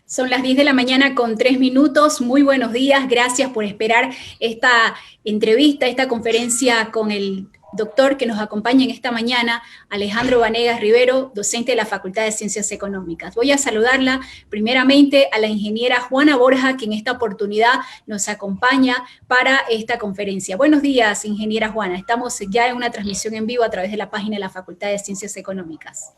Son las 10 de la mañana con 3 minutos. Muy buenos días. Gracias por esperar esta entrevista, esta conferencia con el doctor que nos acompaña en esta mañana, Alejandro Vanegas Rivero, docente de la Facultad de Ciencias Económicas. Voy a saludarla primeramente a la ingeniera Juana Borja, que en esta oportunidad nos acompaña para esta conferencia. Buenos días, ingeniera Juana. Estamos ya en una transmisión en vivo a través de la página de la Facultad de Ciencias Económicas.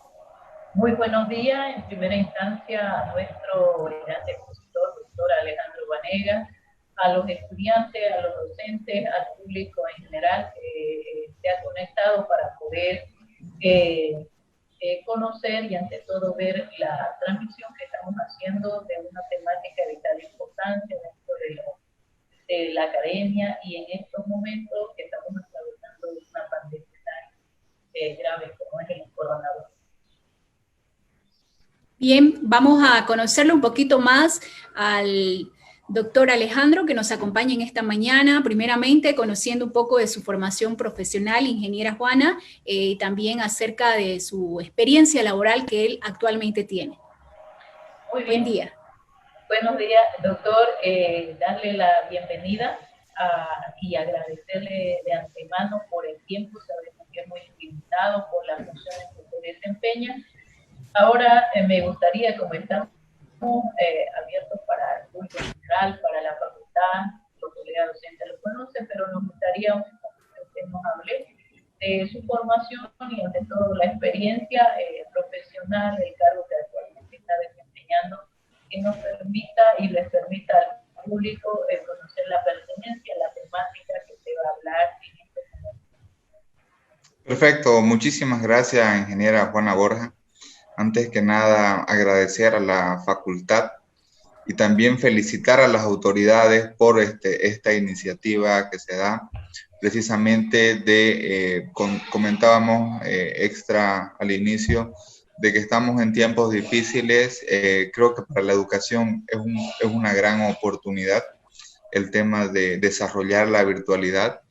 Muy buenos días. En primera instancia a nuestro elegante expositor, doctor Alejandro Vanegas, a los estudiantes, a los docentes, al público en general que se ha conectado para poder conocer y ante todo ver la transmisión que estamos haciendo de una temática de vital importancia dentro de la academia y en estos momentos que estamos atravesando una pandemia tan grave como es el coronavirus. Bien, vamos a conocerle un poquito más al doctor Alejandro que nos acompaña en esta mañana, primeramente conociendo un poco de su formación profesional, ingeniera Juana, también acerca de su experiencia laboral que él actualmente tiene. Muy bien. Buen día. Buenos días, doctor. Darle la bienvenida y agradecerle de antemano por el tiempo, sabemos que es muy limitado por las funciones que se desempeña. Ahora me gustaría, como estamos abiertos para el público general, para la facultad, los colegas docentes lo conocen, pero nos gustaría que usted nos hable de su formación y ante todo la experiencia profesional, el cargo que actualmente está desempeñando, que nos permita y les permita al público conocer la pertenencia, la temática que se va a hablar en este momento. Perfecto, muchísimas gracias, ingeniera Juana Borja. Antes que nada, agradecer a la facultad y también felicitar a las autoridades por esta iniciativa que se da. Precisamente comentábamos extra al inicio de que estamos en tiempos difíciles. Creo que para la educación es una gran oportunidad el tema de desarrollar la virtualidad.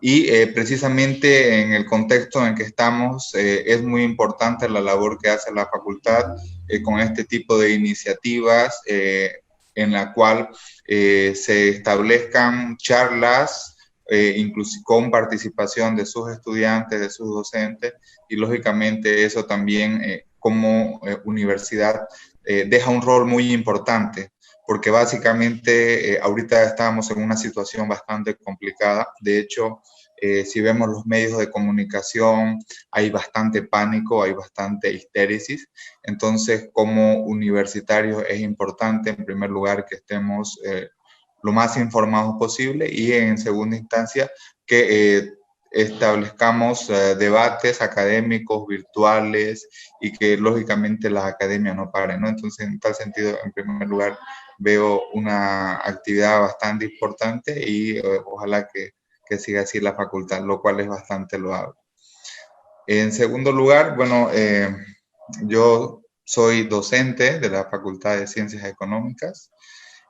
Y precisamente en el contexto en el que estamos, es muy importante la labor que hace la facultad con este tipo de iniciativas en la cual se establezcan charlas, incluso con participación de sus estudiantes, de sus docentes, y lógicamente eso también como universidad deja un rol muy importante, porque básicamente ahorita estamos en una situación bastante complicada. De hecho, si vemos los medios de comunicación, hay bastante pánico, hay bastante histérisis. Entonces, como universitarios es importante, en primer lugar, que estemos lo más informados posible y en segunda instancia, que establezcamos debates académicos, virtuales y que lógicamente las academias no paren, ¿no? Entonces, en tal sentido, en primer lugar, veo una actividad bastante importante y ojalá que siga así la facultad, lo cual es bastante loable. En segundo lugar, bueno, yo soy docente de la Facultad de Ciencias Económicas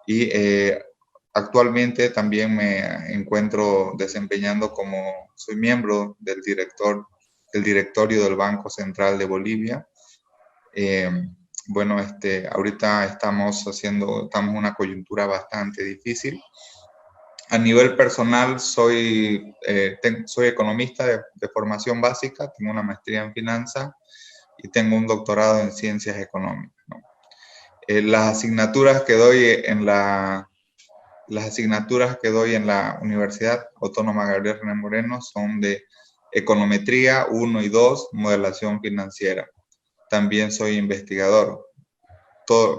y actualmente también me encuentro desempeñando soy miembro del directorio del Banco Central de Bolivia. Bueno, ahorita estamos en una coyuntura bastante difícil. A nivel personal, soy economista de formación básica, tengo una maestría en finanzas y tengo un doctorado en ciencias económicas, ¿no? Las asignaturas que doy en la Universidad Autónoma Gabriel René Moreno son de econometría 1 y 2, modelación financiera. También soy investigador.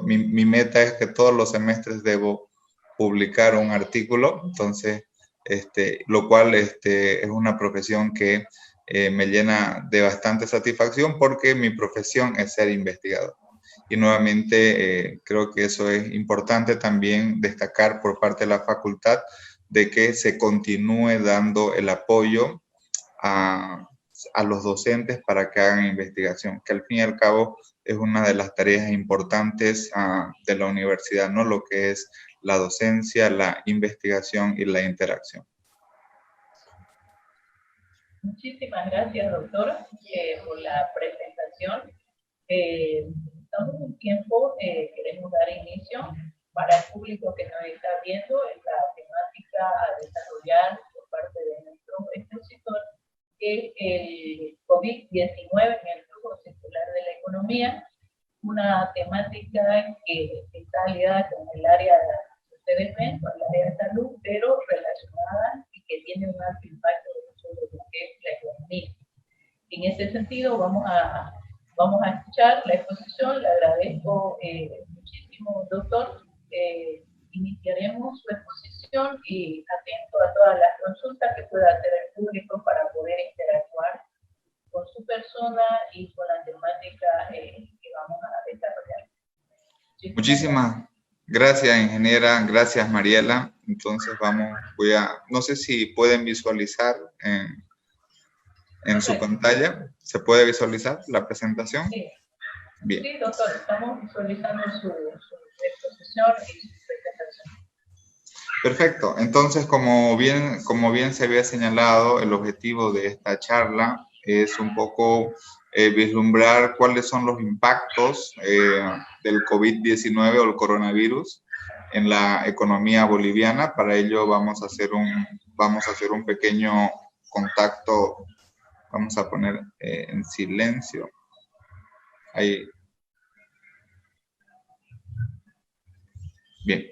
Mi meta es que todos los semestres debo publicar un artículo, entonces, lo cual es una profesión que me llena de bastante satisfacción porque mi profesión es ser investigador. Y nuevamente creo que eso es importante también destacar por parte de la facultad de que se continúe dando el apoyo a los docentes para que hagan investigación, que al fin y al cabo es una de las tareas importantes de la universidad, ¿no? Lo que es la docencia, la investigación y la interacción. Muchísimas gracias, doctora, por la presentación. Estamos en un tiempo queremos dar inicio para el público que nos está viendo en la temática a desarrollar por parte de nuestro expositor, que es el COVID-19 en el flujo circular de la economía, una temática que está ligada con el área de ustedes ven, con el área de salud, pero relacionada y que tiene un alto impacto sobre lo que es la economía. En ese sentido, vamos a escuchar la exposición. Le agradezco muchísimo, doctor. Iniciaremos su exposición y atento a todas las consultas que pueda hacer el público para poder interactuar con su persona y con la temática que vamos a desarrollar. Muchísimas gracias, ingeniera. Gracias, Mariela. Entonces no sé si pueden visualizar en su pantalla. ¿Se puede visualizar la presentación? Sí. Bien. Sí, doctor, estamos visualizando su exposición y su presentación. Perfecto. Entonces, como bien se había señalado, el objetivo de esta charla es un poco vislumbrar cuáles son los impactos del COVID-19 o el coronavirus en la economía boliviana. Para ello vamos a hacer un pequeño contacto. Vamos a poner en silencio. Ahí. Bien.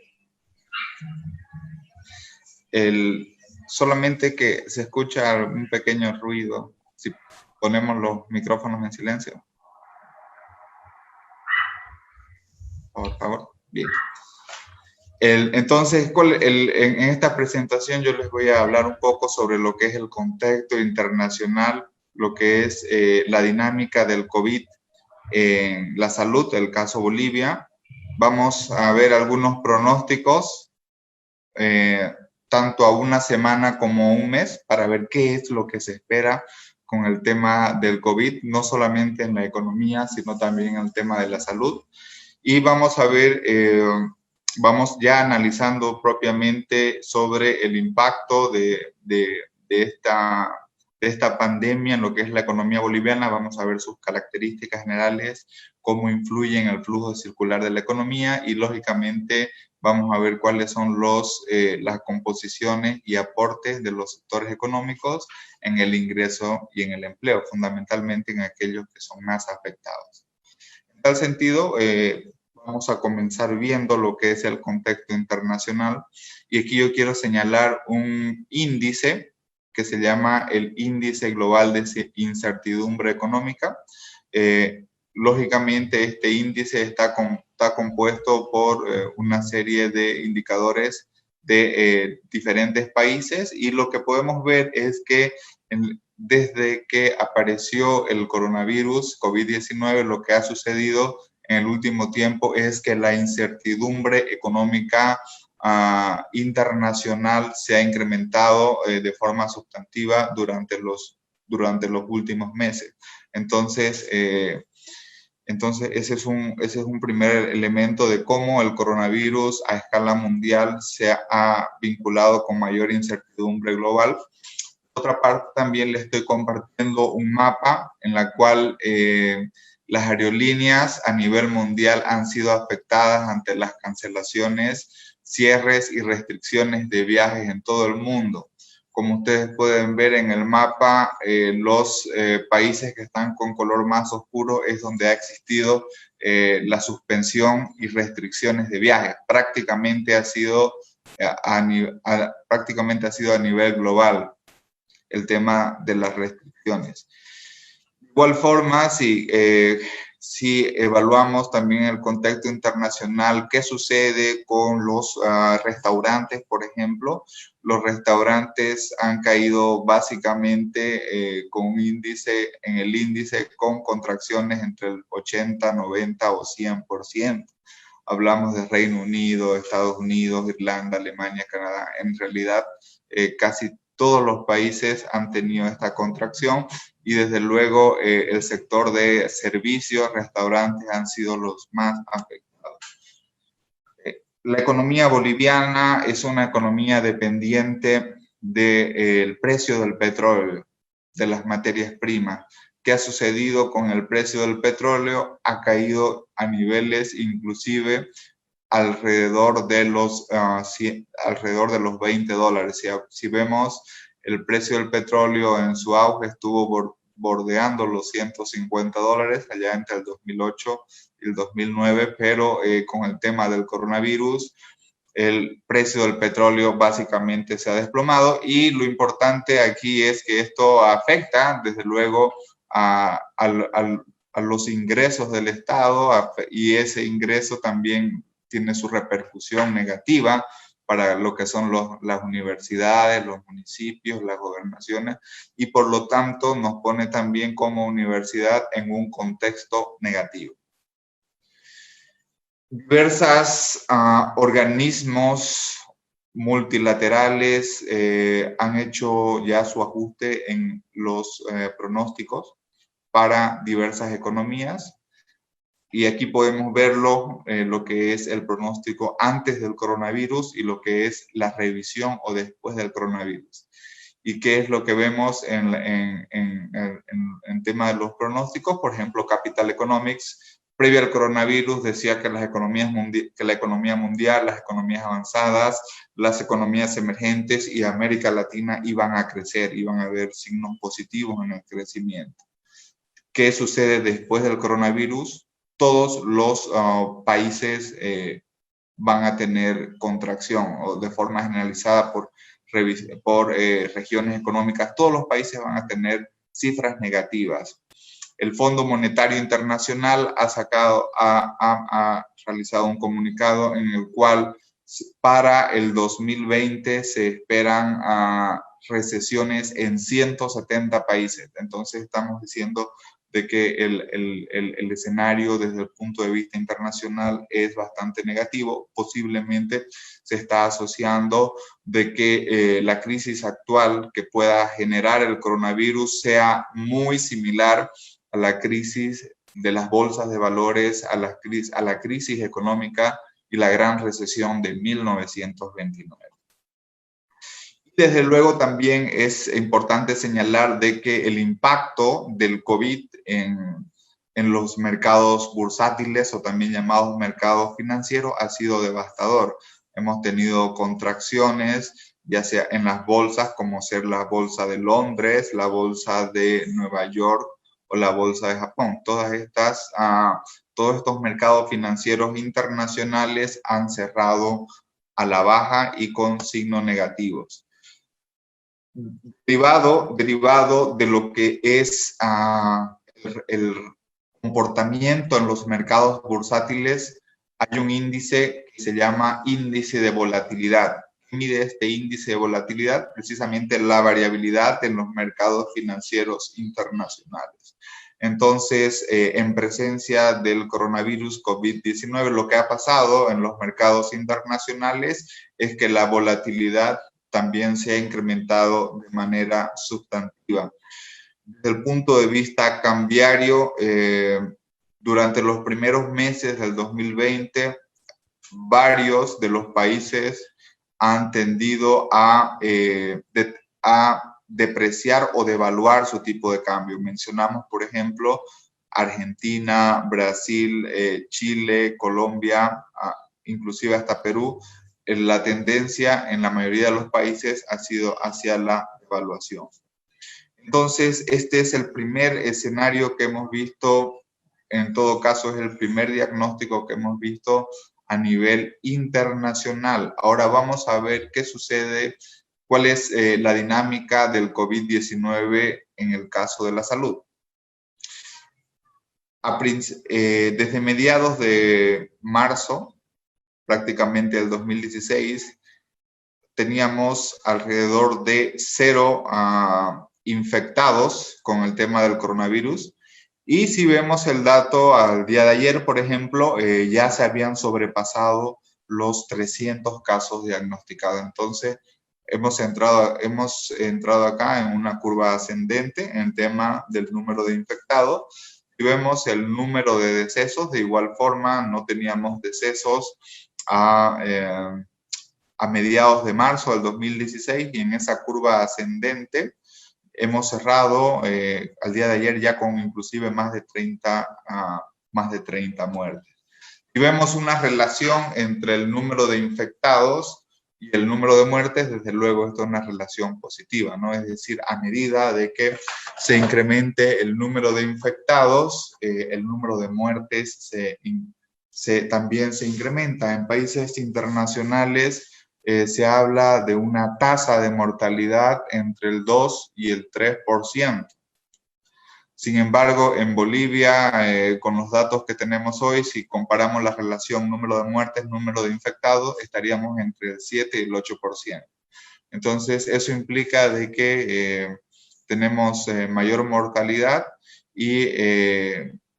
Solamente que se escucha un pequeño ruido. Si ponemos los micrófonos en silencio. Por favor. Bien. Entonces, en esta presentación yo les voy a hablar un poco sobre lo que es el contexto internacional, lo que es la dinámica del COVID en la salud, el caso Bolivia. Vamos a ver algunos pronósticos, tanto a una semana como a un mes, para ver qué es lo que se espera con el tema del COVID, no solamente en la economía, sino también en el tema de la salud. Y vamos a ver, vamos ya analizando propiamente sobre el impacto de esta pandemia en lo que es la economía boliviana. Vamos a ver sus características generales, cómo influye en el flujo circular de la economía y, lógicamente, vamos a ver cuáles son las composiciones y aportes de los sectores económicos en el ingreso y en el empleo, fundamentalmente en aquellos que son más afectados. En tal sentido, vamos a comenzar viendo lo que es el contexto internacional, y aquí yo quiero señalar un índice que se llama el Índice Global de Incertidumbre Económica. Lógicamente, este índice está compuesto por una serie de indicadores de diferentes países, y lo que podemos ver es que desde que apareció el coronavirus COVID-19, lo que ha sucedido en el último tiempo es que la incertidumbre económica internacional se ha incrementado de forma sustantiva durante los últimos meses. Entonces, ese es un primer elemento de cómo el coronavirus a escala mundial se ha vinculado con mayor incertidumbre global. Por otra parte, también les estoy compartiendo un mapa en la cual las aerolíneas a nivel mundial han sido afectadas ante las cancelaciones, cierres y restricciones de viajes en todo el mundo. Como ustedes pueden ver en el mapa, los países que están con color más oscuro es donde ha existido la suspensión y restricciones de viajes. Prácticamente ha sido a nivel global el tema de las restricciones. De igual forma, si evaluamos también el contexto internacional, ¿qué sucede con los restaurantes, por ejemplo? Los restaurantes han caído básicamente en el índice con contracciones entre el 80, 90 o 100%. Hablamos de Reino Unido, Estados Unidos, Irlanda, Alemania, Canadá. En realidad, casi todos los países han tenido esta contracción, y desde luego el sector de servicios, restaurantes han sido los más afectados. La economía boliviana es una economía dependiente del precio del petróleo, de las materias primas. ¿Qué ha sucedido con el precio del petróleo? Ha caído a niveles inclusive alrededor de los $20. Si vemos el precio del petróleo en su auge, estuvo bordeando los $150 allá entre el 2008 y el 2009, pero con el tema del coronavirus, el precio del petróleo básicamente se ha desplomado, y lo importante aquí es que esto afecta desde luego a los ingresos del Estado, y ese ingreso también tiene su repercusión negativa para lo que son las universidades, los municipios, las gobernaciones, y por lo tanto nos pone también como universidad en un contexto negativo. Diversas organismos multilaterales han hecho ya su ajuste en los pronósticos para diversas economías, y aquí podemos verlo, lo que es el pronóstico antes del coronavirus y lo que es la revisión o después del coronavirus. ¿Y qué es lo que vemos en tema de los pronósticos? Por ejemplo, Capital Economics, previo al coronavirus, decía que la economía mundial, las economías avanzadas, las economías emergentes y América Latina iban a crecer, iban a haber signos positivos en el crecimiento. ¿Qué sucede después del coronavirus? Todos los países van a tener contracción, o de forma generalizada por regiones económicas, todos los países van a tener cifras negativas. El Fondo Monetario Internacional ha realizado un comunicado en el cual para el 2020 se esperan recesiones en 170 países. Entonces estamos diciendo de que el escenario desde el punto de vista internacional es bastante negativo. Posiblemente se está asociando de que la crisis actual que pueda generar el coronavirus sea muy similar a la crisis de las bolsas de valores, a la crisis económica y la gran recesión de 1929. Desde luego también es importante señalar de que el impacto del COVID en los mercados bursátiles, o también llamados mercados financieros, ha sido devastador. Hemos tenido contracciones, ya sea en las bolsas, como ser la bolsa de Londres, la bolsa de Nueva York o la bolsa de Japón. Todos estos mercados financieros internacionales han cerrado a la baja y con signos negativos. Derivado de lo que es el comportamiento en los mercados bursátiles, hay un índice que se llama índice de volatilidad. ¿Qué mide este índice de volatilidad? Precisamente la variabilidad en los mercados financieros internacionales. Entonces, en presencia del coronavirus COVID-19, lo que ha pasado en los mercados internacionales es que la volatilidad también se ha incrementado de manera sustantiva. Desde el punto de vista cambiario, durante los primeros meses del 2020, varios de los países han tendido a depreciar o devaluar su tipo de cambio. Mencionamos, por ejemplo, Argentina, Brasil, Chile, Colombia, inclusive hasta Perú. La tendencia en la mayoría de los países ha sido hacia la devaluación. Entonces, este es el primer escenario que hemos visto, en todo caso es el primer diagnóstico que hemos visto a nivel internacional. Ahora vamos a ver qué sucede, cuál es la dinámica del COVID-19 en el caso de la salud. Desde mediados de marzo, prácticamente del 2016, teníamos alrededor de 0 infectados con el tema del coronavirus. Y si vemos el dato al día de ayer, por ejemplo, ya se habían sobrepasado los 300 casos diagnosticados. Entonces, hemos entrado acá en una curva ascendente en el tema del número de infectados. Si vemos el número de decesos, de igual forma, no teníamos decesos a mediados de marzo del 2016, y en esa curva ascendente hemos cerrado al día de ayer ya con inclusive más de 30 muertes. Si vemos una relación entre el número de infectados y el número de muertes, desde luego esto es una relación positiva, ¿no? Es decir, a medida de que se incremente el número de infectados, el número de muertes también se incrementa. En países internacionales se habla de una tasa de mortalidad entre el 2 y el 3%. Sin embargo, en Bolivia, con los datos que tenemos hoy, si comparamos la relación número de muertes, número de infectados, estaríamos entre el 7 y el 8%. Entonces, eso implica de que tenemos mayor mortalidad y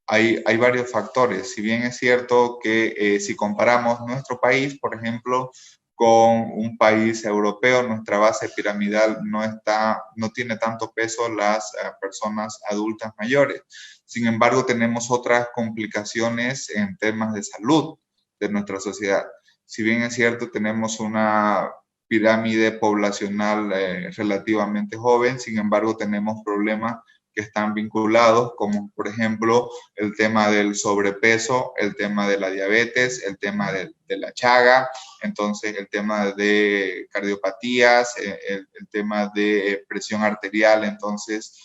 hay varios factores. Si bien es cierto que si comparamos nuestro país, por ejemplo, con un país europeo, nuestra base piramidal no tiene tanto peso las personas adultas mayores. Sin embargo, tenemos otras complicaciones en temas de salud de nuestra sociedad. Si bien es cierto, tenemos una pirámide poblacional relativamente joven, sin embargo, tenemos problemas que están vinculados, como por ejemplo el tema del sobrepeso, el tema de la diabetes, el tema de la chaga, entonces el tema de cardiopatías, el tema de presión arterial. Entonces,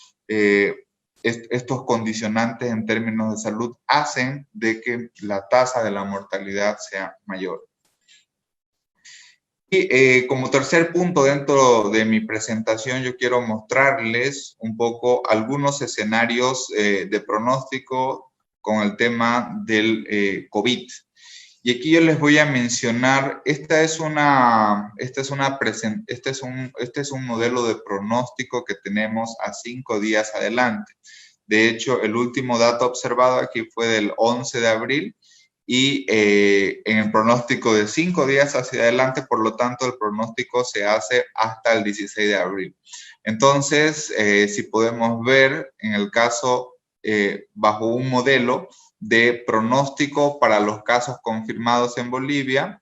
estos condicionantes en términos de salud hacen de que la tasa de la mortalidad sea mayor. Y como tercer punto dentro de mi presentación, yo quiero mostrarles un poco algunos escenarios de pronóstico con el tema del COVID. Y aquí yo les voy a mencionar, este es un modelo de pronóstico que tenemos a 5 días adelante. De hecho, el último dato observado aquí fue del 11 de abril. Y en el pronóstico de 5 días hacia adelante, por lo tanto, el pronóstico se hace hasta el 16 de abril. Entonces, si podemos ver, en el caso, bajo un modelo de pronóstico para los casos confirmados en Bolivia,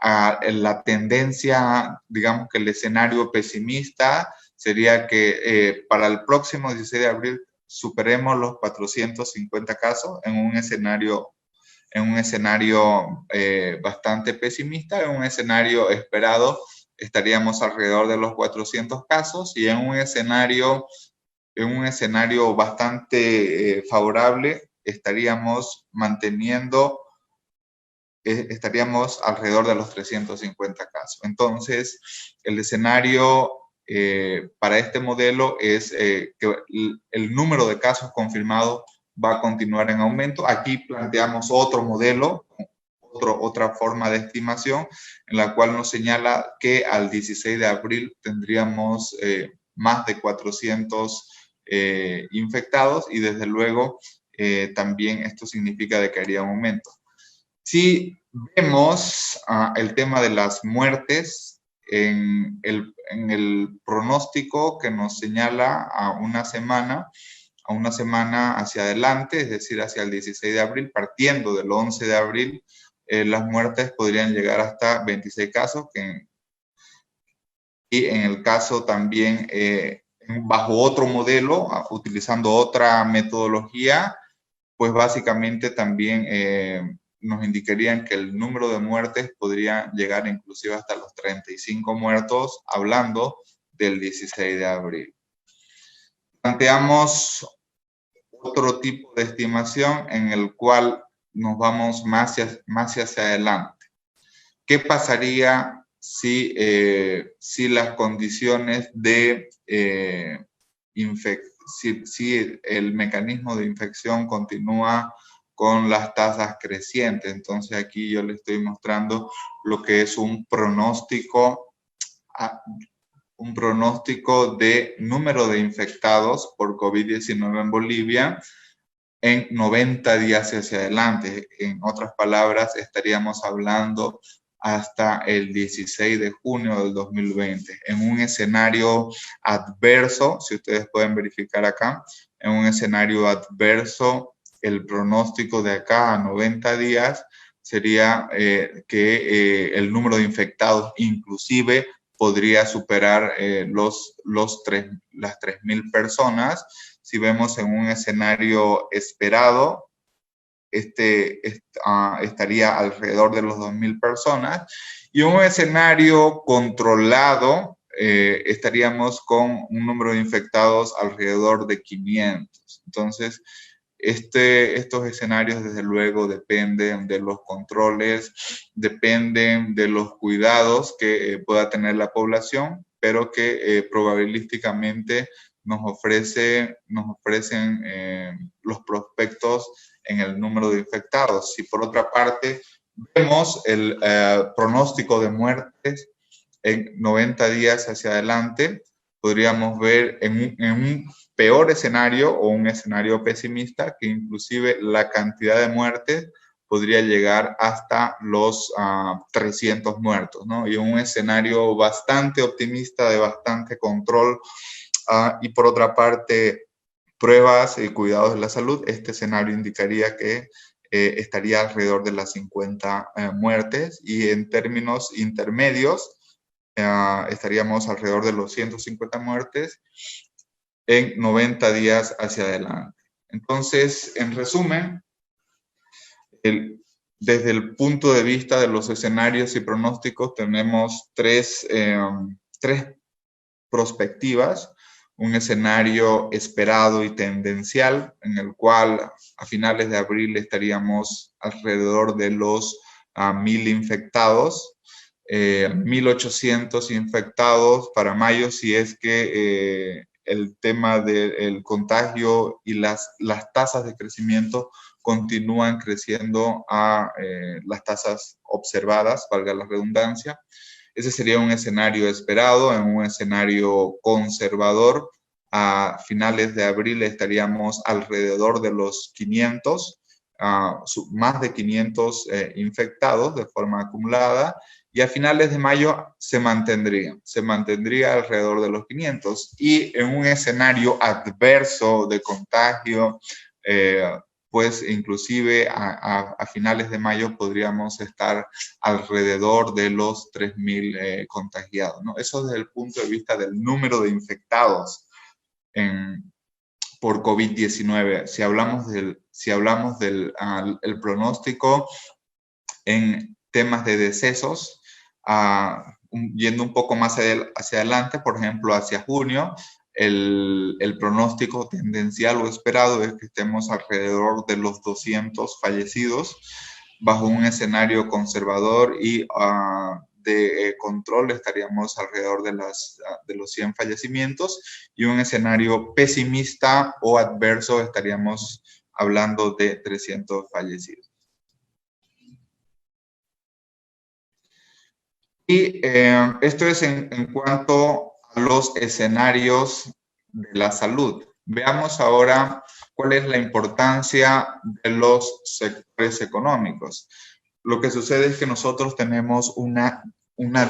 la tendencia, digamos que el escenario pesimista sería que para el próximo 16 de abril superemos los 450 casos en un escenario bastante pesimista. En un escenario esperado estaríamos alrededor de los 400 casos, y en un escenario bastante favorable estaríamos alrededor de los 350 casos. Entonces, el escenario para este modelo es que el número de casos confirmados va a continuar en aumento. Aquí planteamos otro modelo, otra forma de estimación, en la cual nos señala que al 16 de abril tendríamos más de 400 infectados, y desde luego también esto significa de que haría un aumento. Si vemos el tema de las muertes en el pronóstico que nos señala a una semana hacia adelante, es decir, hacia el 16 de abril, partiendo del 11 de abril, las muertes podrían llegar hasta 26 casos, y en el caso también, bajo otro modelo, utilizando otra metodología, pues básicamente también nos indicarían que el número de muertes podría llegar inclusive hasta los 35 muertos, hablando del 16 de abril. Planteamos otro tipo de estimación en el cual nos vamos más hacia adelante. ¿Qué pasaría si las condiciones de si el mecanismo de infección continúa con las tasas crecientes? Entonces aquí yo les estoy mostrando lo que es un pronóstico de número de infectados por COVID-19 en Bolivia en 90 días hacia adelante. En otras palabras, estaríamos hablando hasta el 16 de junio del 2020. En un escenario adverso, si ustedes pueden verificar acá, en un escenario adverso, el pronóstico de acá a 90 días sería que el número de infectados inclusive podría superar las 3.000 personas. Si vemos en un escenario esperado, estaría alrededor de los 2.000 personas, y un escenario controlado estaríamos con un número de infectados alrededor de 500. Entonces, estos escenarios desde luego dependen de los controles, dependen de los cuidados que pueda tener la población, pero que probabilísticamente nos ofrecen los prospectos en el número de infectados. Si por otra parte vemos el pronóstico de muertes en 90 días hacia adelante, podríamos ver en un peor escenario o un escenario pesimista que inclusive la cantidad de muertes podría llegar hasta los 300 muertos, ¿no? Y un escenario bastante optimista, de bastante control, y por otra parte, pruebas y cuidados de la salud, este escenario indicaría que estaría alrededor de las 50 muertes, y en términos intermedios estaríamos alrededor de los 150 muertes en 90 días hacia adelante. Entonces, en resumen, desde el punto de vista de los escenarios y pronósticos, tenemos tres perspectivas. Un escenario esperado y tendencial, en el cual a finales de abril estaríamos alrededor de los 1.000 infectados, 1.800 infectados para mayo, si es que el tema del contagio y las tasas de crecimiento continúan creciendo a las tasas observadas, valga la redundancia. Ese sería un escenario esperado. En un escenario conservador, a finales de abril estaríamos alrededor de los 500, más de 500 infectados de forma acumulada, y a finales de mayo se mantendría alrededor de los 500. Y en un escenario adverso de contagio, pues inclusive a finales de mayo podríamos estar alrededor de los 3.000 contagiados, ¿no? Eso desde el punto de vista del número de infectados por COVID-19. Si hablamos del el pronóstico en temas de decesos, yendo un poco más hacia adelante, por ejemplo, hacia junio, el pronóstico tendencial o esperado es que estemos alrededor de los 200 fallecidos, bajo un escenario conservador y de control estaríamos alrededor de los 100 fallecimientos, y un escenario pesimista o adverso estaríamos hablando de 300 fallecidos. Y esto es en cuanto a los escenarios de la salud. Veamos ahora cuál es la importancia de los sectores económicos. Lo que sucede es que nosotros tenemos una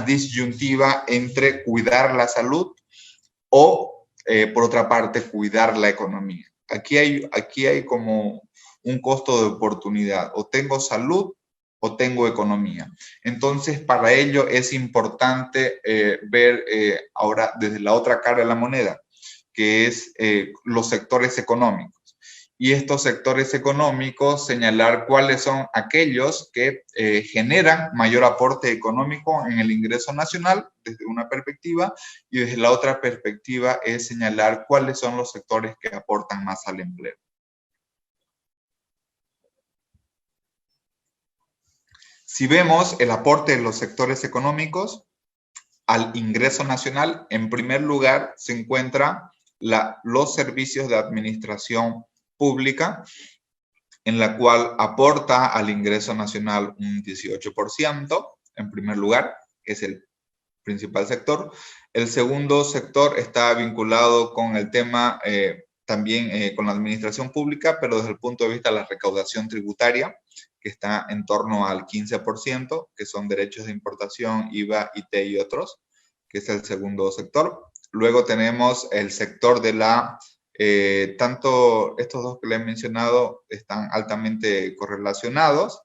disyuntiva entre cuidar la salud o, por otra parte, cuidar la economía. Aquí hay como un costo de oportunidad. O tengo salud o tengo economía. Entonces, para ello es importante ver ahora desde la otra cara de la moneda, que es los sectores económicos. Y estos sectores económicos, señalar cuáles son aquellos que generan mayor aporte económico en el ingreso nacional, desde una perspectiva, y desde la otra perspectiva es señalar cuáles son los sectores que aportan más al empleo. Si vemos el aporte de los sectores económicos al ingreso nacional, en primer lugar se encuentra los servicios de administración pública, en la cual aporta al ingreso nacional un 18%, en primer lugar, es el principal sector. El segundo sector está vinculado con el tema también con la administración pública, pero desde el punto de vista de la recaudación tributaria, que está en torno al 15%, que son derechos de importación, IVA, IT y otros, que es el segundo sector. Luego tenemos el sector de tanto estos dos que le he mencionado están altamente correlacionados,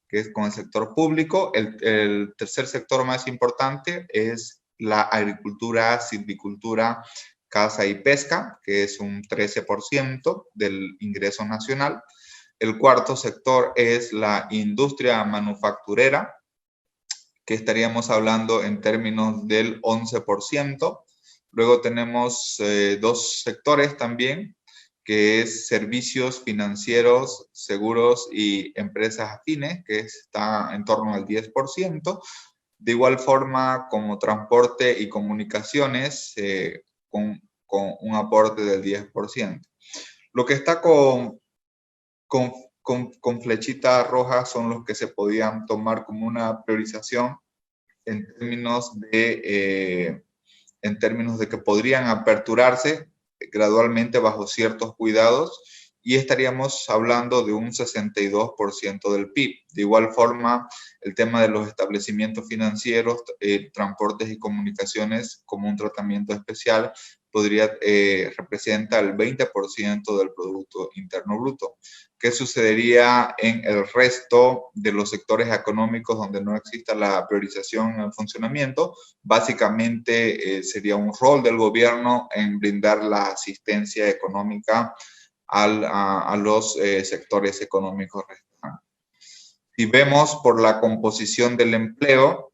que es con el sector público. El tercer sector más importante es la agricultura, silvicultura, caza y pesca, que es un 13% del ingreso nacional. El cuarto sector es la industria manufacturera, que estaríamos hablando en términos del 11%. Luego tenemos dos sectores también, que es servicios financieros, seguros y empresas afines, que está en torno al 10%. De igual forma como transporte y comunicaciones, con un aporte del 10%. Lo que está con flechita roja son los que se podían tomar como una priorización en términos de que podrían aperturarse gradualmente bajo ciertos cuidados, y estaríamos hablando de un 62% del PIB. De igual forma, el tema de los establecimientos financieros, transportes y comunicaciones como un tratamiento especial representa el 20% del Producto Interno Bruto. ¿Qué sucedería en el resto de los sectores económicos donde no exista la priorización en el funcionamiento? Básicamente sería un rol del gobierno en brindar la asistencia económica a los sectores económicos restantes. Si vemos por la composición del empleo,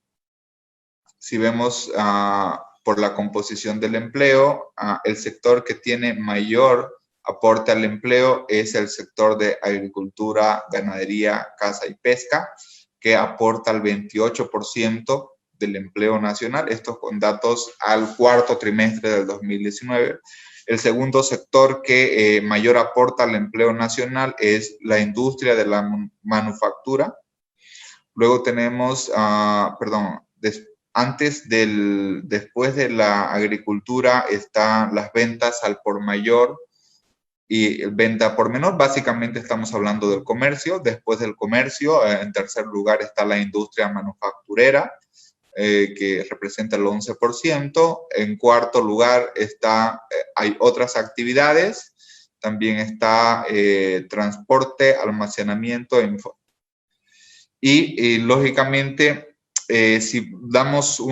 el sector que tiene mayor aporte al empleo es el sector de agricultura, ganadería, caza y pesca, que aporta el 28% del empleo nacional, esto con datos al cuarto trimestre del 2019. El segundo sector que mayor aporta al empleo nacional es la industria de la manufactura. Luego tenemos, después de la agricultura están las ventas al por mayor y venta por menor. Básicamente estamos hablando del comercio. Después del comercio, en tercer lugar está la industria manufacturera, que representa el 11%. En cuarto lugar hay otras actividades. También está transporte, almacenamiento y lógicamente, si damos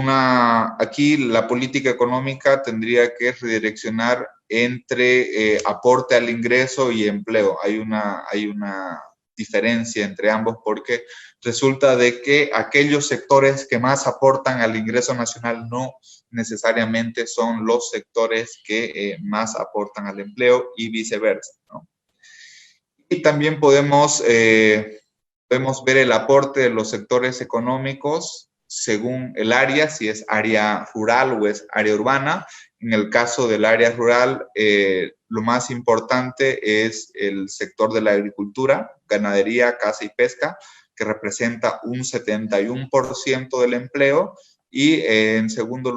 aquí la política económica tendría que redireccionar entre aporte al ingreso y empleo. Hay una diferencia entre ambos, porque resulta de que aquellos sectores que más aportan al ingreso nacional no necesariamente son los sectores que más aportan al empleo y viceversa, ¿no? Y también podemos ver el aporte de los sectores económicos según el área, si es área rural o es área urbana. En el caso del área rural, lo más importante es el sector de la agricultura, ganadería, caza y pesca, que representa un 71% del empleo. Y en segundo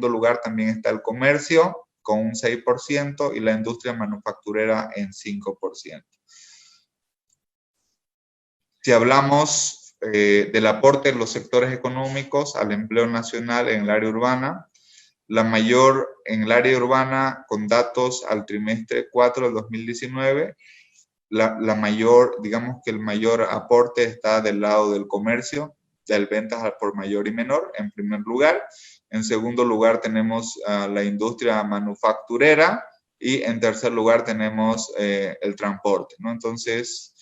lugar también está el comercio, con un 6%, y la industria manufacturera en 5%. Si hablamos del aporte de los sectores económicos al empleo nacional en el área urbana, en el área urbana, con datos al trimestre 4 del 2019, digamos que el mayor aporte está del lado del comercio, de ventas al por mayor y menor, en primer lugar. En segundo lugar tenemos la industria manufacturera, y en tercer lugar tenemos el transporte, ¿no? Entonces,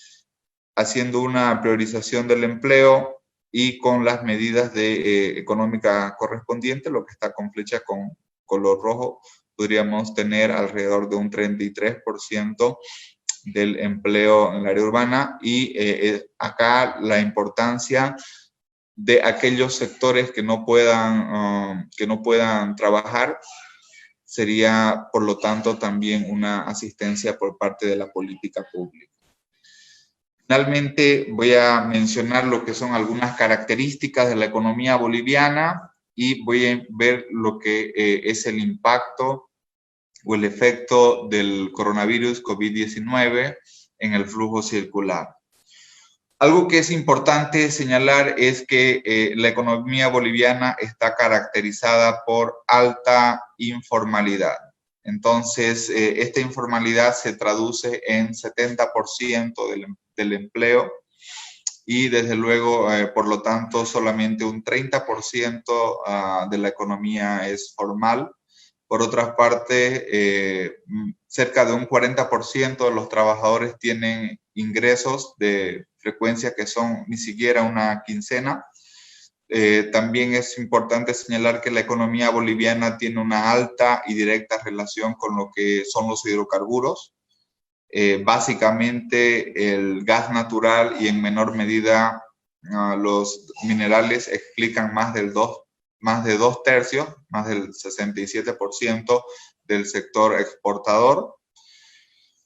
haciendo una priorización del empleo y con las medidas económicas correspondientes, lo que está con flecha con color rojo, podríamos tener alrededor de un 33% del empleo en el área urbana. Y acá la importancia de aquellos sectores que no puedan trabajar sería, por lo tanto, también una asistencia por parte de la política pública. Finalmente, voy a mencionar lo que son algunas características de la economía boliviana y voy a ver lo que es el impacto o el efecto del coronavirus COVID-19 en el flujo circular. Algo que es importante señalar es que la economía boliviana está caracterizada por alta informalidad. Entonces, esta informalidad se traduce en 70% del empleo, y desde luego, por lo tanto, solamente un 30% de la economía es formal. Por otra parte, cerca de un 40% de los trabajadores tienen ingresos de frecuencia que son ni siquiera una quincena. También es importante señalar que la economía boliviana tiene una alta y directa relación con lo que son los hidrocarburos. Básicamente el gas natural y en menor medida los minerales explican más de 2/3, más del 67% del sector exportador.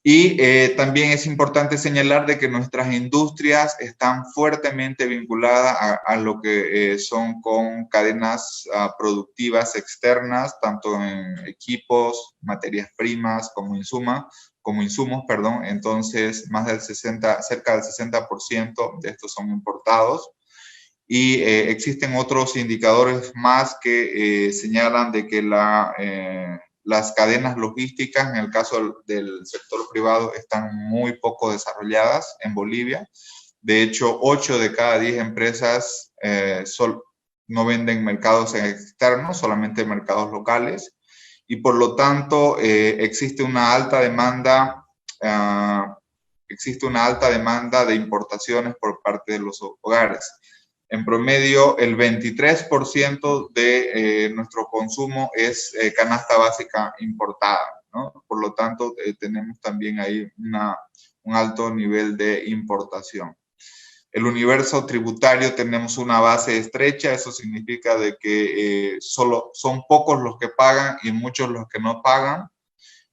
Y también es importante señalar de que nuestras industrias están fuertemente vinculadas a lo que son con cadenas productivas externas, tanto en equipos, materias primas como insumos, perdón. Entonces, cerca del 60% de estos son importados. Y existen otros indicadores más que señalan de que las cadenas logísticas, en el caso del sector privado, están muy poco desarrolladas en Bolivia. De hecho, 8 de cada 10 empresas no venden mercados externos, solamente mercados locales. Y por lo tanto, existe una alta demanda de importaciones por parte de los hogares. En promedio, el 23% de nuestro consumo es canasta básica importada, ¿no? Por lo tanto, tenemos también ahí un alto nivel de importación. El universo tributario tenemos una base estrecha, eso significa de que solo son pocos los que pagan y muchos los que no pagan.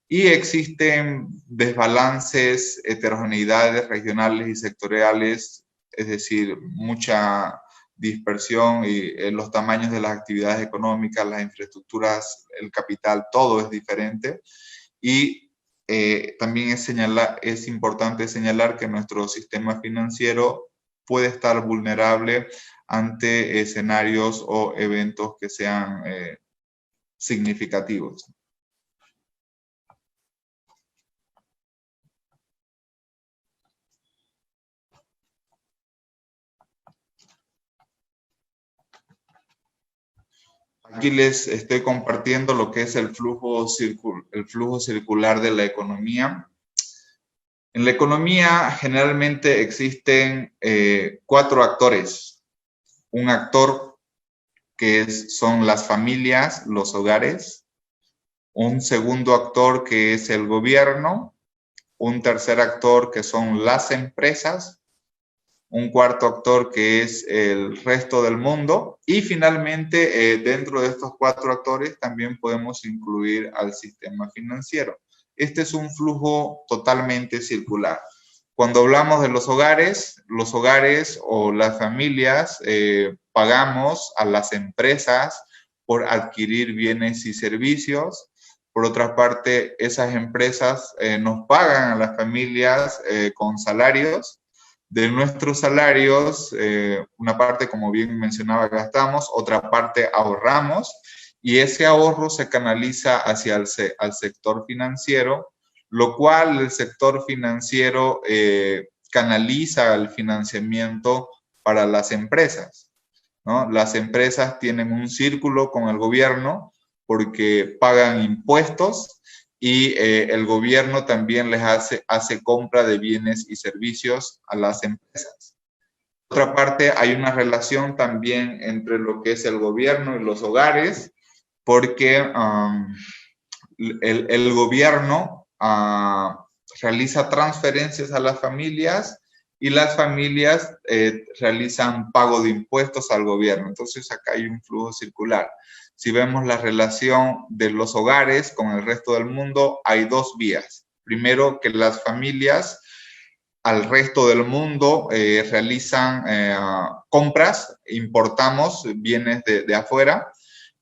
Y existen desbalances, heterogeneidades regionales y sectoriales, es decir, mucha dispersión y los tamaños de las actividades económicas, las infraestructuras, el capital, todo es diferente. Y también es importante señalar que nuestro sistema financiero puede estar vulnerable ante escenarios o eventos que sean significativos. Aquí les estoy compartiendo lo que es el flujo circular de la economía. En la economía generalmente existen 4 actores. Un actor que son las familias, los hogares. Un segundo actor que es el gobierno. Un tercer actor que son las empresas. Un cuarto actor que es el resto del mundo, y finalmente dentro de estos 4 actores también podemos incluir al sistema financiero. Este es un flujo totalmente circular. Cuando hablamos de los hogares o las familias pagamos a las empresas por adquirir bienes y servicios. Por otra parte, esas empresas nos pagan a las familias con salarios. De nuestros salarios, una parte, como bien mencionaba, gastamos, otra parte ahorramos, y ese ahorro se canaliza hacia al sector financiero, lo cual el sector financiero canaliza el financiamiento para las empresas, ¿no? Las empresas tienen un círculo con el gobierno porque pagan impuestos, y el gobierno también les hace compra de bienes y servicios a las empresas. Por otra parte, hay una relación también entre lo que es el gobierno y los hogares, porque el gobierno realiza transferencias a las familias y las familias realizan pago de impuestos al gobierno. Entonces, acá hay un flujo circular. Si vemos la relación de los hogares con el resto del mundo, hay 2 vías. Primero, que las familias al resto del mundo realizan compras, importamos bienes de afuera,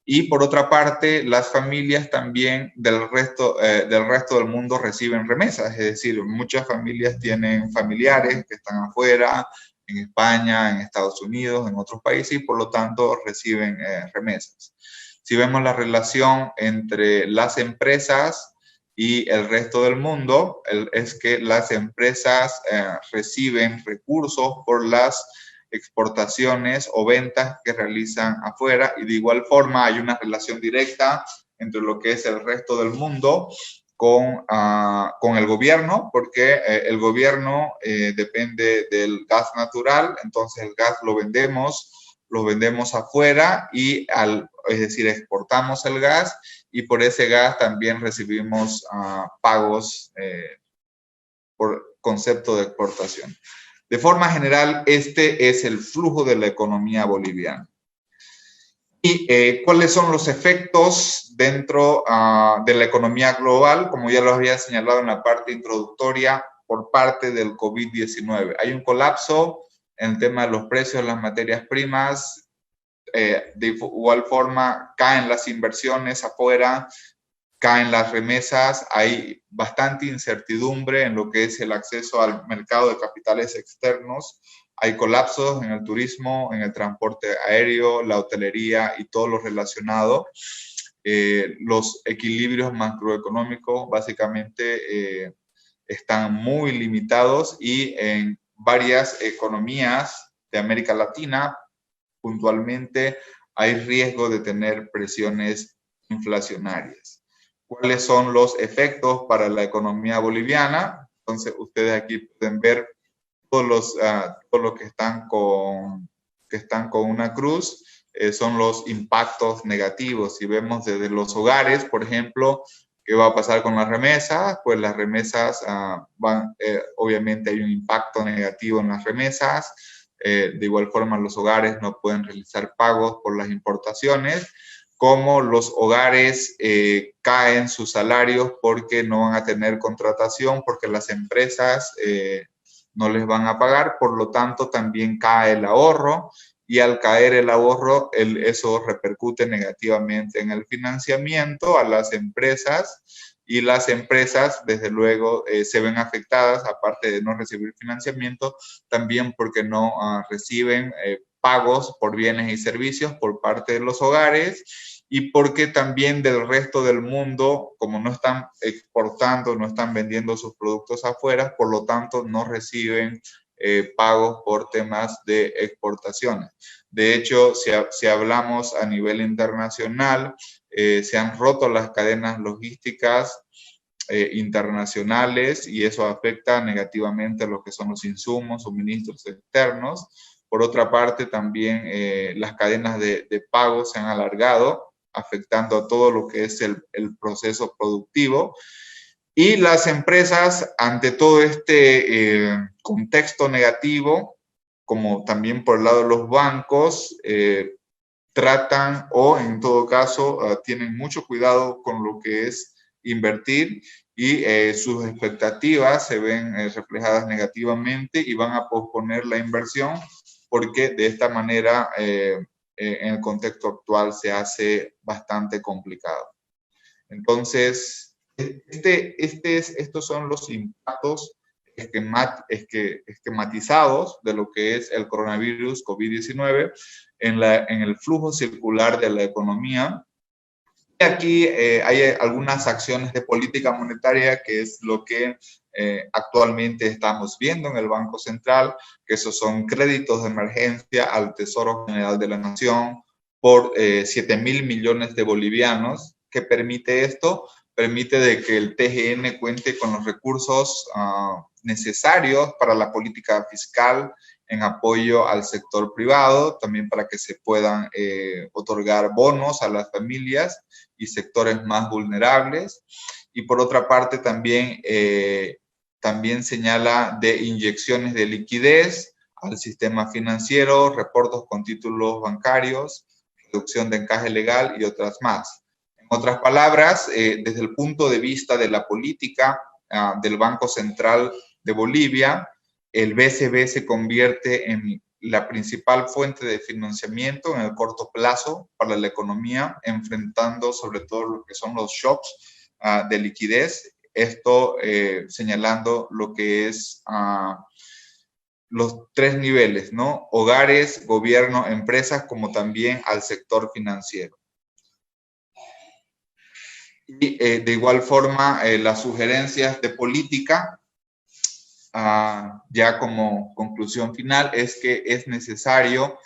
y por otra parte, las familias también del resto del mundo reciben remesas, es decir, muchas familias tienen familiares que están afuera, en España, en Estados Unidos, en otros países, y por lo tanto reciben remesas. Si vemos la relación entre las empresas y el resto del mundo, es que las empresas reciben recursos por las exportaciones o ventas que realizan afuera, y de igual forma hay una relación directa entre lo que es el resto del mundo con el gobierno, porque el gobierno depende del gas natural, entonces el gas lo vendemos afuera es decir, exportamos el gas, y por ese gas también recibimos pagos por concepto de exportación. De forma general, este es el flujo de la economía boliviana. ¿Y cuáles son los efectos dentro de la economía global? Como ya lo había señalado en la parte introductoria, por parte del COVID-19. Hay un colapso en el tema de los precios de las materias primas. De igual forma, caen las inversiones afuera, caen las remesas, hay bastante incertidumbre en lo que es el acceso al mercado de capitales externos. Hay colapsos en el turismo, en el transporte aéreo, la hotelería y todo lo relacionado. Los equilibrios macroeconómicos básicamente están muy limitados, y en varias economías de América Latina puntualmente hay riesgo de tener presiones inflacionarias. ¿Cuáles son los efectos para la economía boliviana? Entonces ustedes aquí pueden ver todos los que están con una cruz, son los impactos negativos. Si vemos desde los hogares, por ejemplo, ¿qué va a pasar con las remesas? Pues las remesas obviamente hay un impacto negativo en las remesas. De igual forma, los hogares no pueden realizar pagos por las importaciones. Como los hogares caen sus salarios porque no van a tener contratación, porque las empresas no les van a pagar, por lo tanto también cae el ahorro, y al caer el ahorro, eso repercute negativamente en el financiamiento a las empresas, y las empresas, desde luego, se ven afectadas, aparte de no recibir financiamiento, también porque no reciben pagos por bienes y servicios por parte de los hogares, y porque también del resto del mundo, como no están exportando, no están vendiendo sus productos afuera, por lo tanto no reciben pagos por temas de exportaciones. De hecho, si hablamos a nivel internacional, se han roto las cadenas logísticas internacionales, y eso afecta negativamente a lo que son los insumos, suministros externos. Por otra parte, también las cadenas de pago se han alargado, afectando a todo lo que es el proceso productivo. Y las empresas, ante todo este contexto negativo, como también por el lado de los bancos, tratan, o en todo caso tienen mucho cuidado con lo que es invertir, y sus expectativas se ven reflejadas negativamente, y van a posponer la inversión, porque de esta manera en el contexto actual se hace bastante complicado. Entonces, estos son los impactos esquematizados de lo que es el coronavirus COVID-19 en el flujo circular de la economía. Y aquí hay algunas acciones de política monetaria, que es lo que actualmente estamos viendo en el Banco Central, que esos son créditos de emergencia al Tesoro General de la Nación por 7.000 millones de bolivianos. ¿Qué permite esto? Permite de que el TGN cuente con los recursos necesarios para la política fiscal en apoyo al sector privado, también para que se puedan otorgar bonos a las familias y sectores más vulnerables. Y por otra parte también señala de inyecciones de liquidez al sistema financiero, reportos con títulos bancarios, reducción de encaje legal y otras más. En otras palabras, desde el punto de vista de la política del Banco Central de Bolivia, el BCB se convierte en la principal fuente de financiamiento en el corto plazo para la economía, enfrentando sobre todo lo que son los shocks de liquidez. Esto señalando lo que es los tres niveles, ¿no? Hogares, gobierno, empresas, como también al sector financiero. Y de igual forma, las sugerencias de política ya como conclusión final, es que es necesario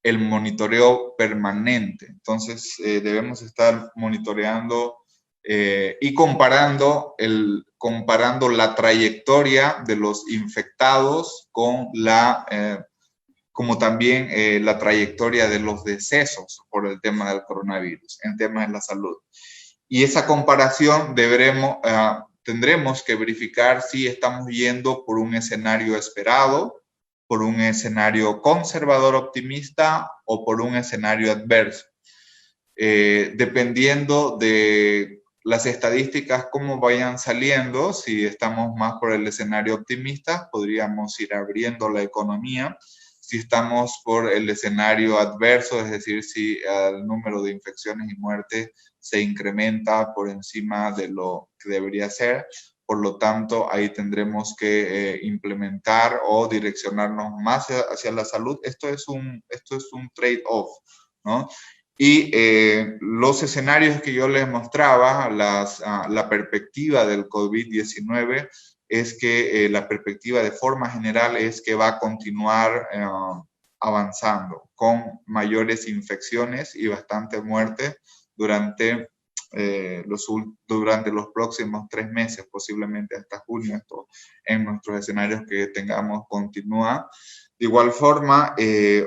el monitoreo permanente. Entonces, debemos estar monitoreando y comparando la trayectoria de los infectados con como también la trayectoria de los decesos por el tema del coronavirus, en temas de la salud. Y esa comparación tendremos que verificar si estamos yendo por un escenario esperado, por un escenario conservador optimista o por un escenario adverso. Dependiendo de las estadísticas, cómo vayan saliendo, si estamos más por el escenario optimista, podríamos ir abriendo la economía. Si estamos por el escenario adverso, es decir, si el número de infecciones y muertes se incrementa por encima de lo que debería ser, por lo tanto, ahí tendremos que implementar o direccionarnos más hacia la salud. Esto es un trade-off, ¿no? Y los escenarios que yo les mostraba, la perspectiva del COVID-19, es que la perspectiva de forma general es que va a continuar avanzando con mayores infecciones y bastante muerte durante los próximos 3 meses, posiblemente hasta junio. Esto en nuestros escenarios que tengamos continúa. De igual forma,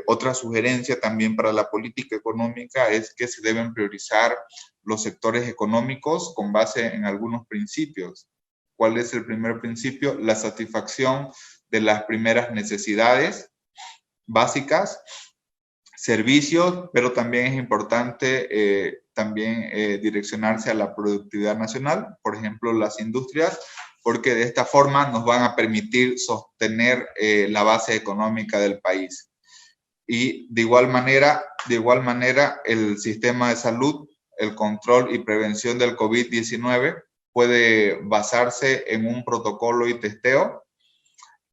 otra sugerencia también para la política económica es que se deben priorizar los sectores económicos con base en algunos principios. ¿Cuál es el primer principio? La satisfacción de las primeras necesidades básicas, servicios, pero también es importante direccionarse a la productividad nacional, por ejemplo, las industrias, porque de esta forma nos van a permitir sostener la base económica del país. Y de igual manera, el sistema de salud, el control y prevención del COVID-19 puede basarse en un protocolo y testeo.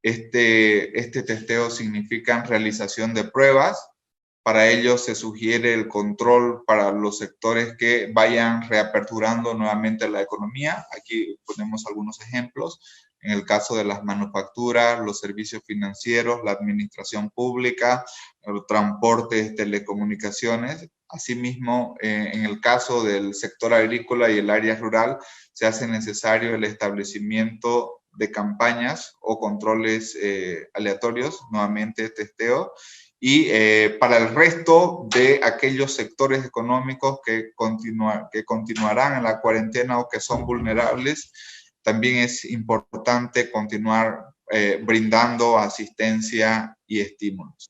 Este testeo significa realización de pruebas. Para ello se sugiere el control para los sectores que vayan reaperturando nuevamente la economía. Aquí ponemos algunos ejemplos. En el caso de las manufacturas, los servicios financieros, la administración pública, los transportes, telecomunicaciones. Asimismo, en el caso del sector agrícola y el área rural, se hace necesario el establecimiento de campañas o controles aleatorios, nuevamente testeo. Y para el resto de aquellos sectores económicos que continuarán en la cuarentena o que son vulnerables, también es importante continuar brindando asistencia y estímulos.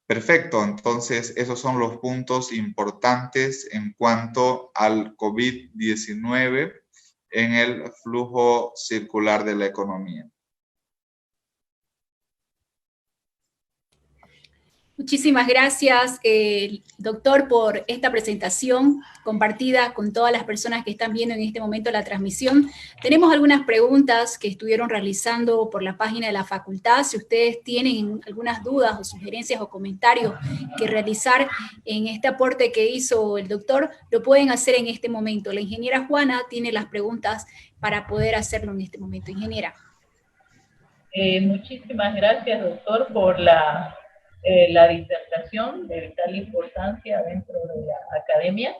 Perfecto, entonces esos son los puntos importantes en cuanto al COVID-19 en el flujo circular de la economía. Muchísimas gracias, doctor, por esta presentación compartida con todas las personas que están viendo en este momento la transmisión. Tenemos algunas preguntas que estuvieron realizando por la página de la facultad. Si ustedes tienen algunas dudas o sugerencias o comentarios que realizar en este aporte que hizo el doctor, lo pueden hacer en este momento. La ingeniera Juana tiene las preguntas para poder hacerlo en este momento. Ingeniera. Muchísimas gracias, doctor, por la disertación de vital importancia dentro de la academia.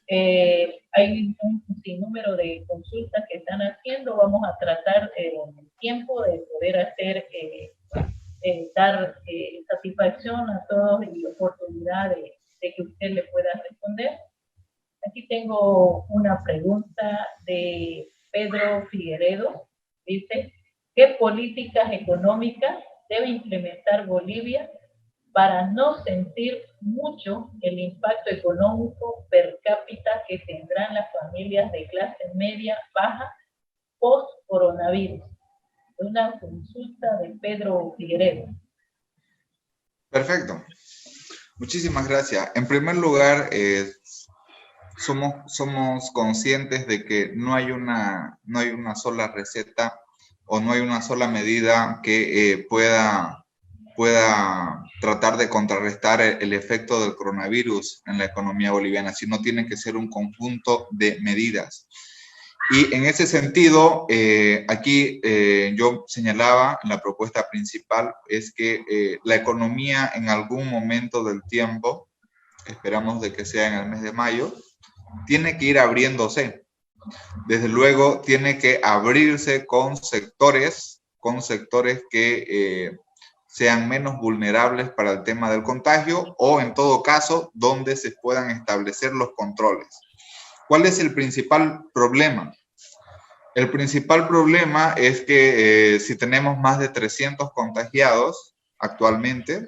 Hay un sinnúmero de consultas que están haciendo. Vamos a tratar en el tiempo de poder hacer, dar satisfacción a todos y oportunidad de que usted le pueda responder. Aquí tengo una pregunta de Pedro Figueredo. Dice, ¿qué políticas económicas debe implementar Bolivia para no sentir mucho el impacto económico per cápita que tendrán las familias de clase media baja post-coronavirus? Una consulta de Pedro Figueredo. Perfecto. Muchísimas gracias. En primer lugar, somos conscientes de que no hay una sola receta o no hay una sola medida que pueda pueda tratar de contrarrestar el efecto del coronavirus en la economía boliviana, sino tiene que ser un conjunto de medidas. Y en ese sentido, aquí yo señalaba, la propuesta principal es que la economía en algún momento del tiempo, esperamos de que sea en el mes de mayo, tiene que ir abriéndose. Desde luego, tiene que abrirse con sectores que sean menos vulnerables para el tema del contagio o, en todo caso, donde se puedan establecer los controles. ¿Cuál es el principal problema? El principal problema es que si tenemos más de 300 contagiados actualmente,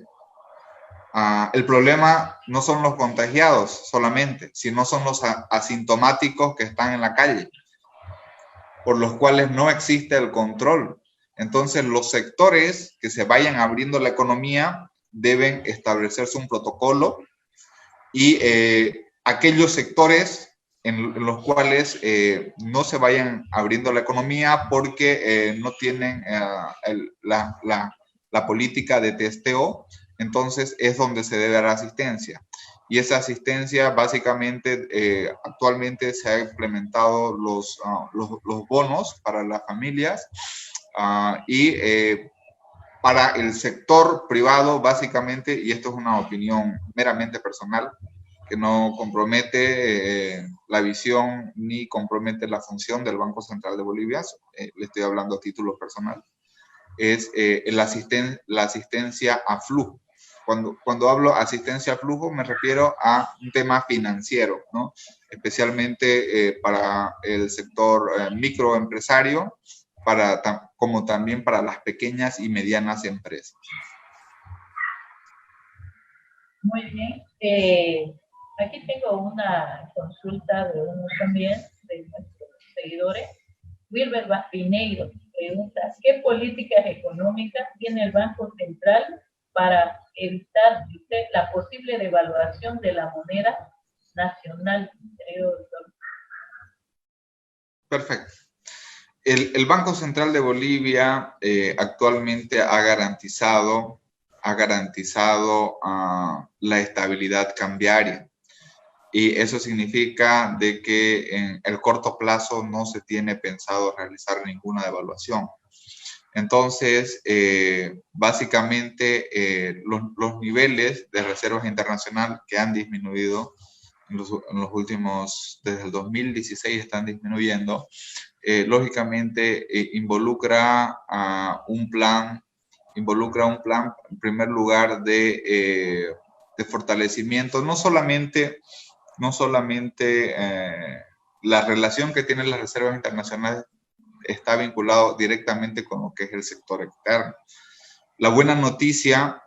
el problema no son los contagiados solamente, sino son los asintomáticos que están en la calle, por los cuales no existe el control. Entonces, los sectores que se vayan abriendo la economía deben establecerse un protocolo y aquellos sectores en los cuales no se vayan abriendo la economía porque no tienen la política de testeo, entonces es donde se debe dar asistencia. Y esa asistencia básicamente actualmente se ha implementado los bonos para las familias y para el sector privado básicamente, y esto es una opinión meramente personal, que no compromete la visión ni compromete la función del Banco Central de Bolivia, le estoy hablando a título personal, es la asistencia a flujo. Cuando hablo asistencia a flujo me refiero a un tema financiero, ¿no? Especialmente para el sector microempresario, como también para las pequeñas y medianas empresas. Muy bien. Aquí tengo una consulta de uno también de nuestros seguidores. Wilber Pineiro pregunta, ¿qué políticas económicas tiene el Banco Central para evitar la posible devaluación de la moneda nacional? Perfecto. El Banco Central de Bolivia actualmente ha garantizado la estabilidad cambiaria. Y eso significa de que en el corto plazo no se tiene pensado realizar ninguna devaluación. Entonces, básicamente, los niveles de reservas internacionales que han disminuido en los últimos, desde el 2016 están disminuyendo, lógicamente involucra un plan, en primer lugar, de fortalecimiento, no solamente la relación que tienen las reservas internacionales está vinculado directamente con lo que es el sector externo. La buena noticia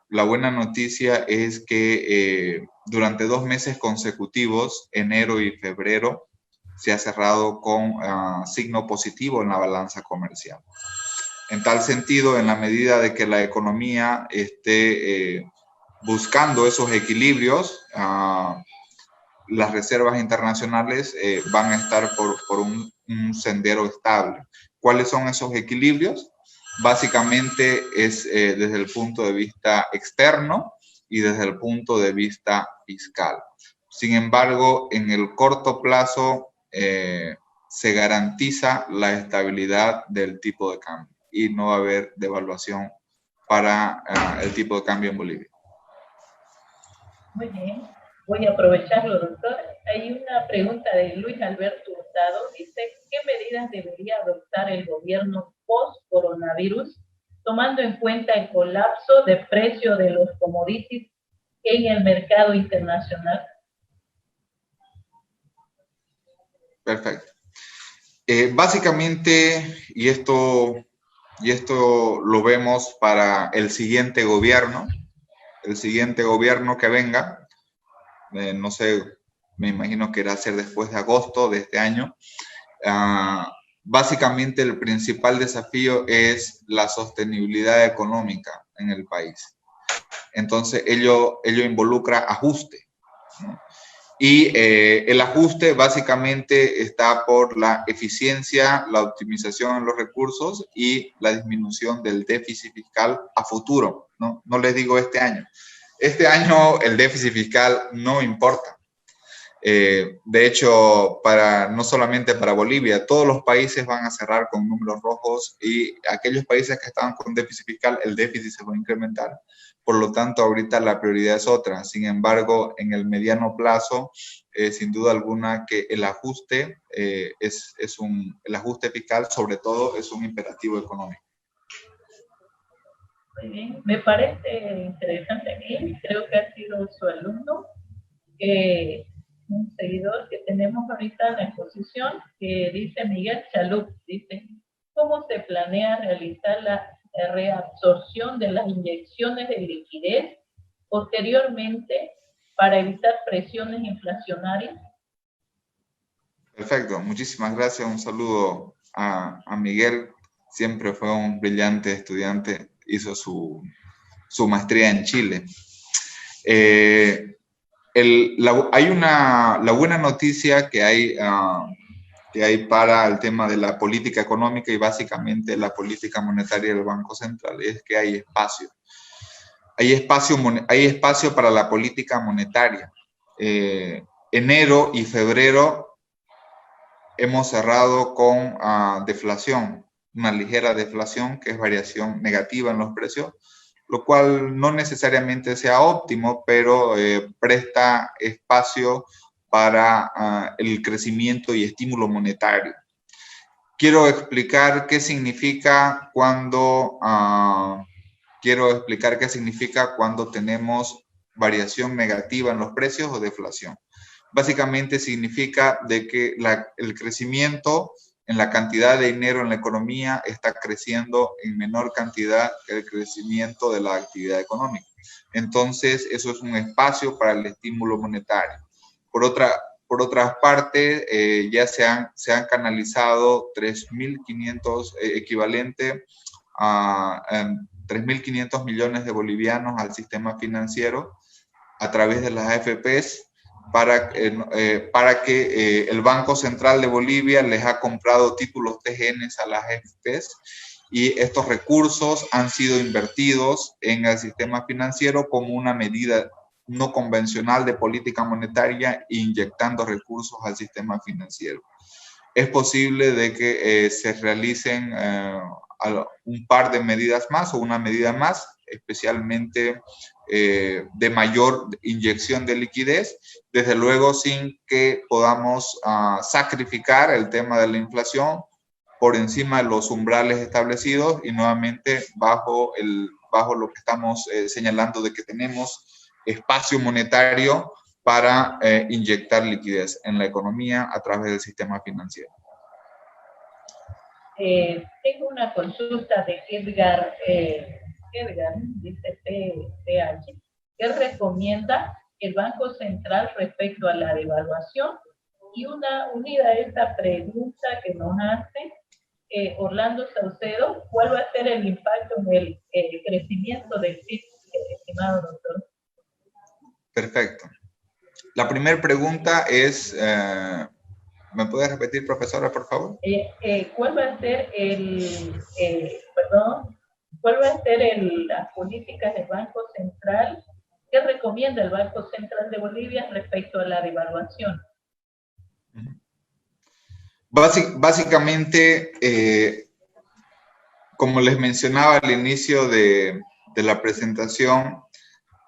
es que durante 2 meses consecutivos, enero y febrero, se ha cerrado con signo positivo en la balanza comercial. En tal sentido, en la medida de que la economía esté buscando esos equilibrios, las reservas internacionales van a estar por un sendero estable. ¿Cuáles son esos equilibrios? Básicamente es desde el punto de vista externo y desde el punto de vista fiscal. Sin embargo, en el corto plazo se garantiza la estabilidad del tipo de cambio y no va a haber devaluación para el tipo de cambio en Bolivia. Muy bien. Voy a aprovecharlo, doctor. Hay una pregunta de Luis Alberto Hurtado. Dice, ¿qué medidas debería adoptar el gobierno post-coronavirus, tomando en cuenta el colapso de precio de los commodities en el mercado internacional? Perfecto. Básicamente, y esto lo vemos para el siguiente gobierno que venga, no sé, me imagino que irá a ser después de agosto de este año. Básicamente el principal desafío es la sostenibilidad económica en el país. Entonces ello involucra ajuste, ¿no? Y el ajuste básicamente está por la eficiencia, la optimización en los recursos y la disminución del déficit fiscal a futuro, ¿no? No les digo este año. Este año el déficit fiscal no importa. De hecho, no solamente para Bolivia, todos los países van a cerrar con números rojos y aquellos países que estaban con déficit fiscal, el déficit se va a incrementar. Por lo tanto, ahorita la prioridad es otra. Sin embargo, en el mediano plazo, sin duda alguna que el ajuste el ajuste fiscal, sobre todo, es un imperativo económico. Muy bien, me parece interesante aquí, creo que ha sido su alumno, un seguidor que tenemos ahorita en la exposición, que dice Miguel Chalup, dice, ¿cómo se planea realizar la reabsorción de las inyecciones de liquidez posteriormente para evitar presiones inflacionarias? Perfecto, muchísimas gracias. Un saludo a Miguel, siempre fue un brillante estudiante, hizo su maestría en Chile. La buena noticia que hay para el tema de la política económica y básicamente la política monetaria del Banco Central es que hay espacio. Hay espacio para la política monetaria. Enero y febrero hemos cerrado con deflación, una ligera deflación que es variación negativa en los precios, lo cual no necesariamente sea óptimo, pero presta espacio para el crecimiento y estímulo monetario. Quiero explicar qué significa cuando tenemos variación negativa en los precios o deflación. Básicamente significa de que el crecimiento en la cantidad de dinero en la economía está creciendo en menor cantidad que el crecimiento de la actividad económica. Entonces, eso es un espacio para el estímulo monetario. Por otra parte, ya se han canalizado 3.500 equivalente a 3.500 millones de bolivianos al sistema financiero a través de las AFPs, para que el Banco Central de Bolivia les ha comprado títulos TGNs a las AFPs y estos recursos han sido invertidos en el sistema financiero como una medida no convencional de política monetaria, inyectando recursos al sistema financiero. Es posible de que se realicen un par de medidas más o una medida más, especialmente de mayor inyección de liquidez, desde luego sin que podamos sacrificar el tema de la inflación por encima de los umbrales establecidos y nuevamente bajo lo que estamos señalando de que tenemos espacio monetario para inyectar liquidez en la economía a través del sistema financiero. Tengo una consulta de Edgar, dice PH, que recomienda el Banco Central respecto a la devaluación, y unida a esta pregunta que nos hace Orlando Saucedo, ¿cuál va a ser el impacto en el crecimiento del PIB, estimado doctor? Perfecto. La primera pregunta es, ¿me puede repetir, profesora, por favor? ¿Cuál va a ser las políticas del Banco Central? ¿Qué recomienda el Banco Central de Bolivia respecto a la devaluación? Básicamente, como les mencionaba al inicio de la presentación,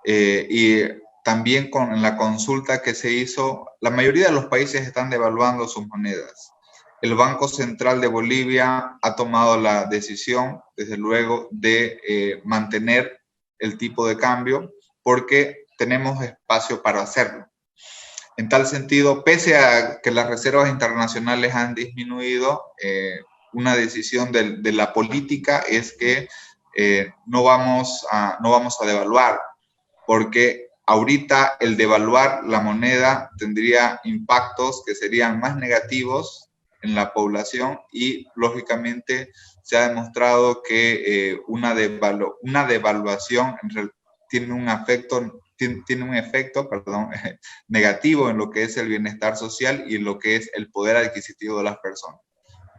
y también en la consulta que se hizo, la mayoría de los países están devaluando sus monedas. El Banco Central de Bolivia ha tomado la decisión, desde luego, de mantener el tipo de cambio porque tenemos espacio para hacerlo. En tal sentido, pese a que las reservas internacionales han disminuido, una decisión de la política es que no vamos a devaluar, porque ahorita el devaluar la moneda tendría impactos que serían más negativos en la población y, lógicamente, se ha demostrado que una devaluación tiene un efecto tiene un efecto, perdón, negativo en lo que es el bienestar social y en lo que es el poder adquisitivo de las personas.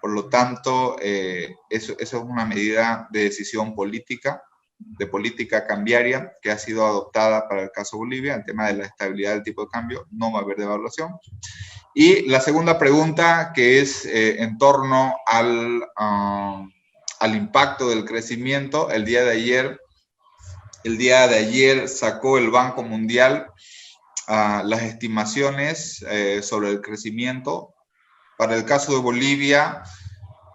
Por lo tanto, eso es una medida de decisión política, de política cambiaria, que ha sido adoptada para el caso Bolivia. El tema de la estabilidad del tipo de cambio, no va a haber devaluación. Y la segunda pregunta, que es en torno al impacto del crecimiento. El día de ayer sacó el Banco Mundial las estimaciones sobre el crecimiento. Para el caso de Bolivia,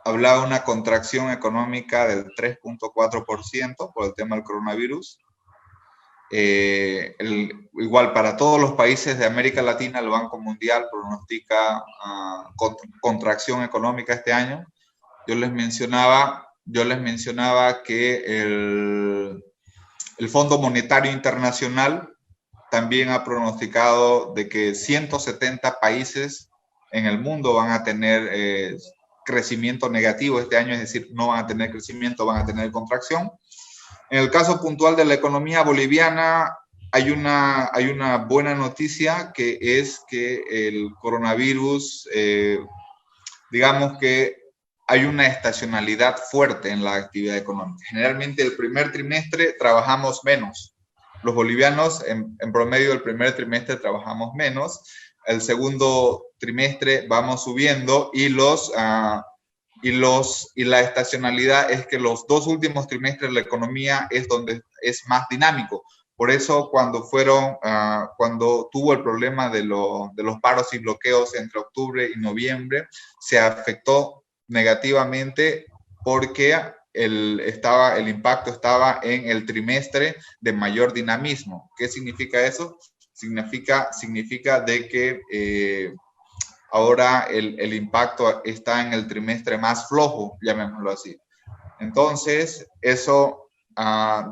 hablaba de una contracción económica del 3.4% por el tema del coronavirus. Igual para todos los países de América Latina, el Banco Mundial pronostica contracción económica este año. Yo les mencionaba que el Fondo Monetario Internacional también ha pronosticado de que 170 países en el mundo van a tener crecimiento negativo este año, es decir, no van a tener crecimiento, van a tener contracción. En el caso puntual de la economía boliviana, hay una buena noticia, que es que el coronavirus, digamos que hay una estacionalidad fuerte en la actividad económica. Generalmente el primer trimestre trabajamos menos. Los bolivianos en promedio el primer trimestre trabajamos menos. El segundo trimestre vamos subiendo y la estacionalidad es que los 2 últimos trimestres de la economía es donde es más dinámico. Por eso cuando tuvo el problema de los paros y bloqueos entre octubre y noviembre, se afectó negativamente porque el impacto estaba en el trimestre de mayor dinamismo. ¿Qué significa eso? Significa de que ahora el impacto está en el trimestre más flojo, llamémoslo así. Entonces, eso,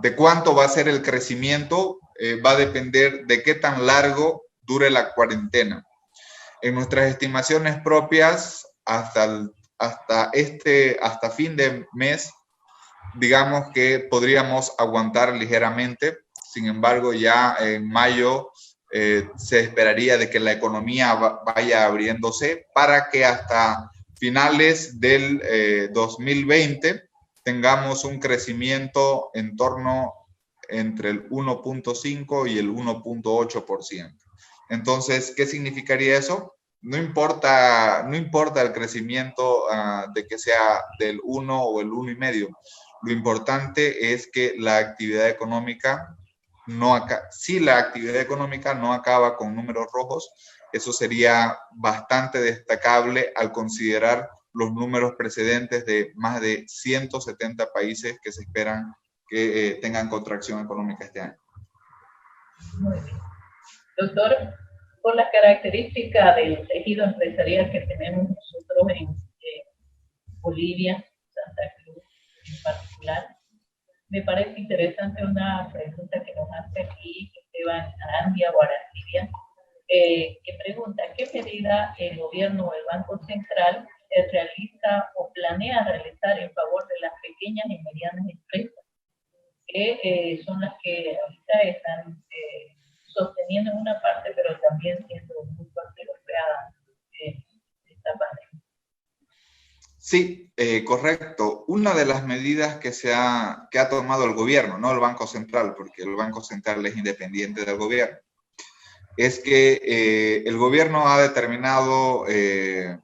de cuánto va a ser el crecimiento, va a depender de qué tan largo dure la cuarentena. En nuestras estimaciones propias, hasta fin de mes, digamos que podríamos aguantar ligeramente. Sin embargo, ya en mayo se esperaría de que la economía vaya abriéndose para que hasta finales del 2020 tengamos un crecimiento en torno entre el 1.5 y el 1.8%. Entonces, ¿qué significaría eso? No importa el crecimiento de que sea del 1 o el 1,5. Lo importante es que la actividad económica si la actividad económica no acaba con números rojos, eso sería bastante destacable al considerar los números precedentes de más de 170 países que se esperan que tengan contracción económica este año. Muy bien. Doctor, por las características del tejido empresarial que tenemos nosotros en Bolivia, Santa Cruz en particular, me parece interesante una pregunta que nos hace aquí Esteban Arandia o Arandivia, que pregunta: ¿qué medida el gobierno o el Banco Central realiza o planea realizar en favor de las pequeñas y medianas empresas, que son las que ahorita están sosteniendo en una parte, pero también siendo muy parte golpeada esta pandemia? Sí, correcto. Una de las medidas que ha tomado el gobierno, no el Banco Central, porque el Banco Central es independiente del gobierno, es que el gobierno ha determinado que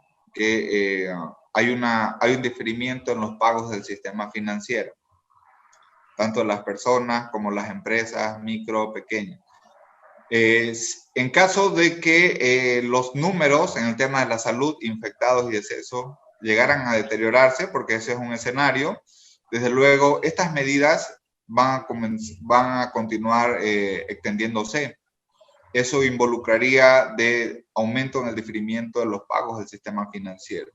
hay un diferimiento en los pagos del sistema financiero, tanto las personas como las empresas micro, pequeñas. En caso de que los números en el tema de la salud, infectados y decesos, llegaran a deteriorarse, porque ese es un escenario, desde luego estas medidas van a continuar extendiéndose. Eso involucraría de aumento en el diferimiento de los pagos del sistema financiero.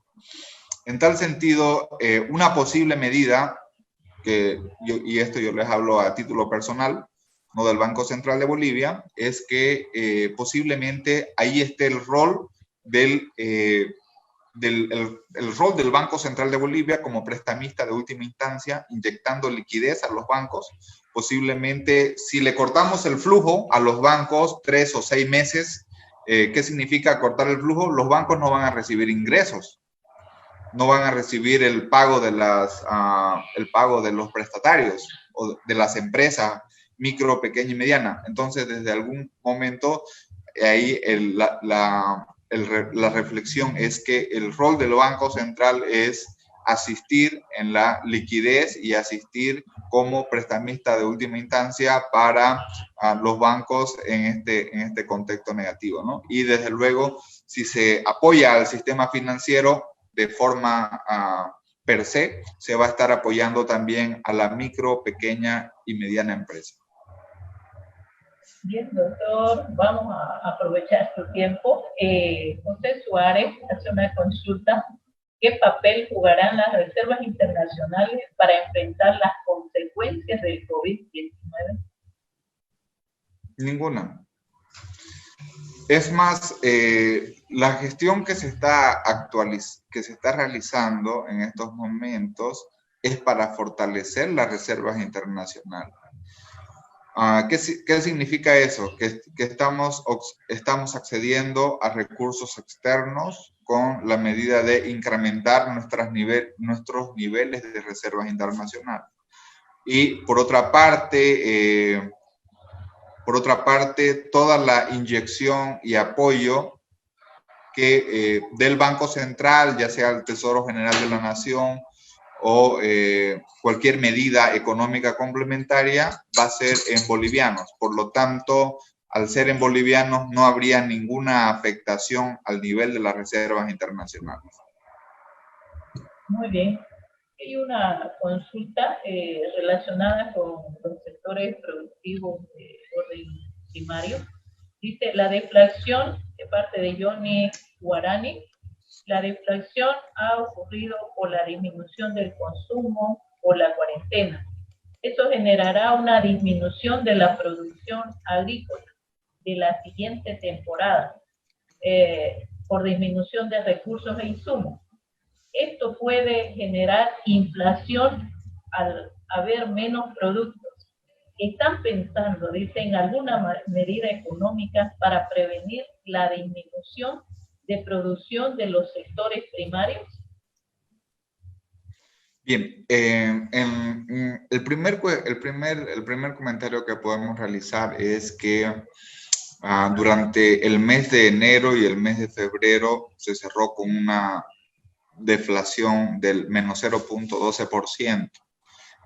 En tal sentido, una posible medida, y esto yo les hablo a título personal, no del Banco Central de Bolivia, es que posiblemente ahí esté el rol del Banco Central de Bolivia como prestamista de última instancia, inyectando liquidez a los bancos, posiblemente, si le cortamos el flujo a los bancos 3 o 6 meses, ¿qué significa cortar el flujo? Los bancos no van a recibir ingresos, no van a recibir el pago de los prestatarios o de las empresas micro, pequeña y mediana. Entonces, desde algún momento, ahí la reflexión es que el rol del Banco Central es asistir en la liquidez y asistir como prestamista de última instancia para los bancos en este contexto negativo, ¿no? Y desde luego, si se apoya al sistema financiero de forma per se va a estar apoyando también a la micro, pequeña y mediana empresa. Bien, doctor, vamos a aprovechar su tiempo. José Suárez hace una consulta. ¿Qué papel jugarán las reservas internacionales para enfrentar las consecuencias del COVID-19? Ninguna. Es más, la gestión que se está realizando en estos momentos es para fortalecer las reservas internacionales. ¿Qué significa eso? Que estamos accediendo a recursos externos con la medida de incrementar nuestros niveles de reservas internacionales. Y por otra parte, toda la inyección y apoyo que del Banco Central, ya sea el Tesoro General de la Nación o cualquier medida económica complementaria, va a ser en bolivianos. Por lo tanto, al ser en bolivianos, no habría ninguna afectación al nivel de las reservas internacionales. Muy bien. Hay una consulta relacionada con los sectores productivos de orden primario. Dice, la deflación, de parte de Johnny Guarani, la deflación ha ocurrido por la disminución del consumo o la cuarentena. Eso generará una disminución de la producción agrícola de la siguiente temporada por disminución de recursos e insumos. Esto puede generar inflación al haber menos productos. ¿Están pensando, dice, en alguna medida económica para prevenir la disminución de producción de los sectores primarios? Bien, el primer comentario que podemos realizar es que durante el mes de enero y el mes de febrero se cerró con una deflación del menos 0.12%.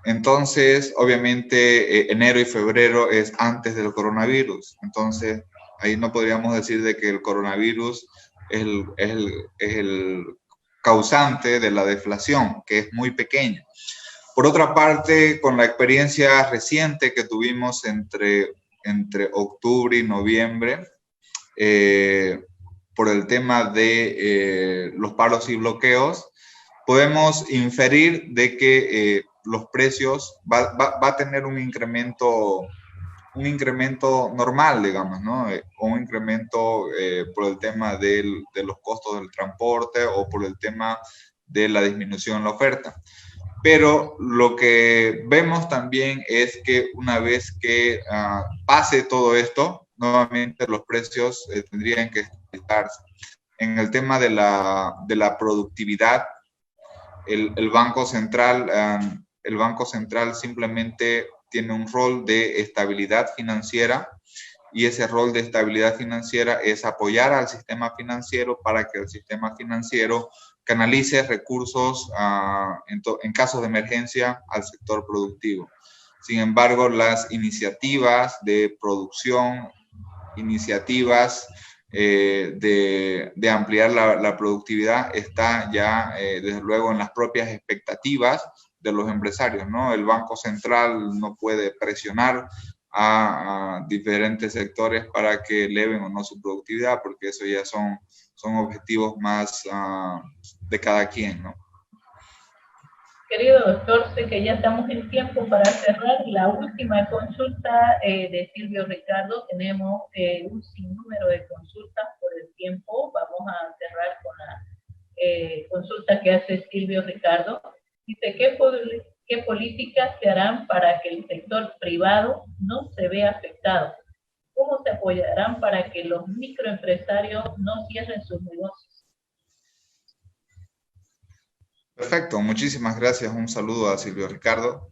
Entonces, obviamente, enero y febrero es antes del coronavirus. Entonces, ahí no podríamos decir de que el coronavirus es el causante de la deflación, que es muy pequeña. Por otra parte, con la experiencia reciente que tuvimos entre octubre y noviembre, por el tema de los paros y bloqueos, podemos inferir de que los precios va a tener un incremento normal, digamos, ¿no? O un incremento por el tema de los costos del transporte o por el tema de la disminución en la oferta. Pero lo que vemos también es que una vez que pase todo esto, nuevamente los precios tendrían que estabilizarse. En el tema de la productividad, el Banco Central simplemente tiene un rol de estabilidad financiera, y ese rol de estabilidad financiera es apoyar al sistema financiero para que el sistema financiero canalice recursos en casos de emergencia al sector productivo. Sin embargo, las iniciativas de producción, iniciativas de ampliar la productividad está ya, desde luego, en las propias expectativas de los empresarios, ¿no? El Banco Central no puede presionar a diferentes sectores para que eleven o no su productividad, porque eso ya son objetivos más de cada quien, ¿no? Querido doctor, sé que ya estamos en tiempo para cerrar. La última consulta de Silvio Ricardo. Tenemos un sinnúmero de consultas por el tiempo. Vamos a cerrar con la consulta que hace Silvio Ricardo. Dice, ¿Qué políticas se harán para que el sector privado no se vea afectado? ¿Cómo se apoyarán para que los microempresarios no cierren sus negocios? Perfecto, muchísimas gracias. Un saludo a Silvio Ricardo.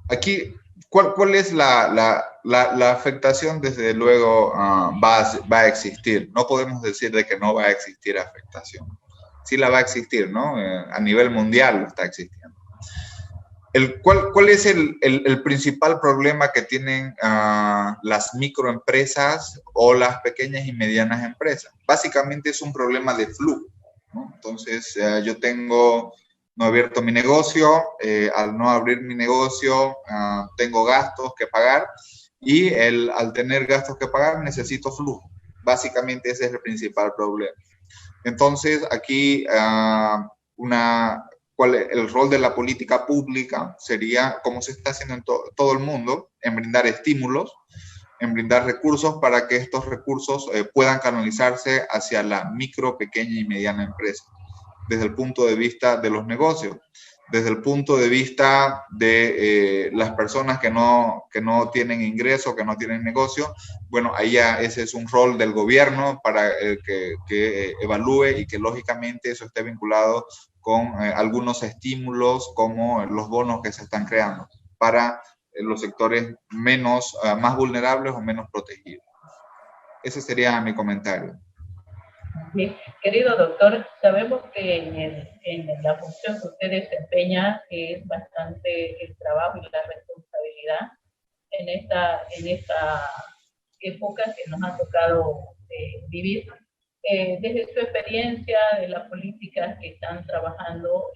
Aquí, ¿cuál es la afectación? Desde luego va a existir. No podemos decir de que no va a existir afectación. Sí la va a existir, ¿no? A nivel mundial lo está existiendo. ¿Cuál es el principal problema que tienen las microempresas o las pequeñas y medianas empresas? Básicamente es un problema de flujo, ¿no? Entonces, yo no he abierto mi negocio, al no abrir mi negocio tengo gastos que pagar y al tener gastos que pagar necesito flujo. Básicamente ese es el principal problema. Entonces, aquí el rol de la política pública sería, como se está haciendo en todo el mundo, en brindar estímulos, en brindar recursos para que estos recursos puedan canalizarse hacia la micro, pequeña y mediana empresa, desde el punto de vista de los negocios, desde el punto de vista de las personas que no tienen ingreso, que no tienen negocio. Bueno, ahí ya ese es un rol del gobierno para que evalúe y que lógicamente eso esté vinculado con algunos estímulos como los bonos que se están creando para los sectores más vulnerables o menos protegidos. Ese sería mi comentario. Bien. Querido doctor, sabemos que en la función que usted desempeña es bastante el trabajo y la responsabilidad en esta época que nos ha tocado vivir. Desde su experiencia de las políticas que están trabajando,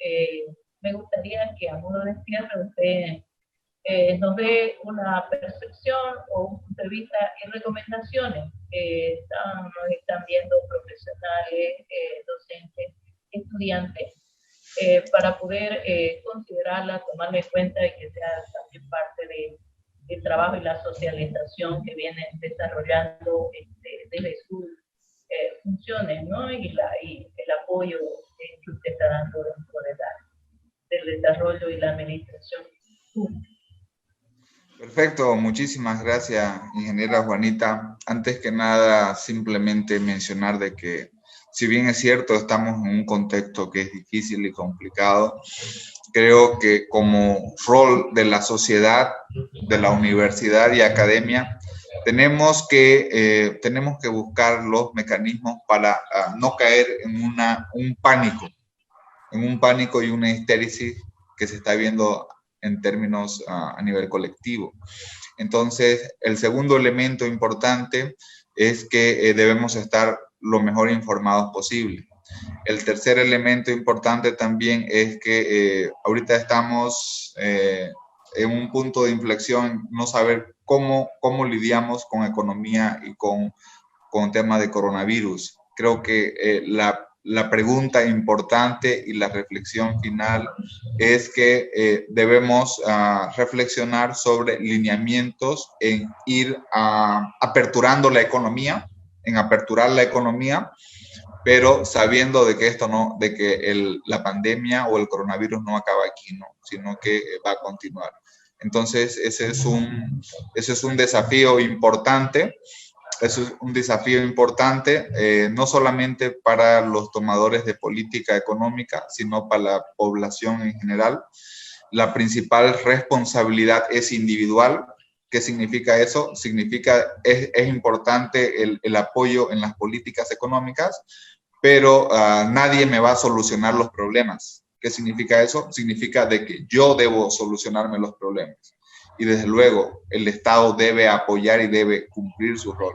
me gustaría que a modo de cierre usted nos dé una percepción o un punto de vista y recomendaciones. Nos están viendo profesionales, docentes, estudiantes, para poder considerarla, tomarla en cuenta y que sea también parte del trabajo y la socialización que vienen desarrollando desde sus funciones, ¿no? Y el apoyo que usted está dando dentro del desarrollo y la administración pública. Perfecto, muchísimas gracias, ingeniera Juanita. Antes que nada, simplemente mencionar de que, si bien es cierto, estamos en un contexto que es difícil y complicado, creo que como rol de la sociedad, de la universidad y academia, tenemos que buscar los mecanismos para no caer en un pánico y una histérisis que se está viendo en términos a nivel colectivo. Entonces, el segundo elemento importante es que debemos estar lo mejor informados posible. El tercer elemento importante también es que ahorita estamos en un punto de inflexión, no saber cómo lidiamos con economía y con tema de coronavirus. Creo que la pregunta importante y la reflexión final es que debemos reflexionar sobre lineamientos en ir aperturando la economía, pero sabiendo de que la pandemia o el coronavirus no acaba aquí, ¿no? Sino que va a continuar. Entonces, ese es un desafío importante. Es un desafío importante, no solamente para los tomadores de política económica, sino para la población en general. La principal responsabilidad es individual. ¿Qué significa eso? Es importante el apoyo en las políticas económicas, pero nadie me va a solucionar los problemas. ¿Qué significa eso? Significa de que yo debo solucionarme los problemas. Y desde luego, el Estado debe apoyar y debe cumplir su rol.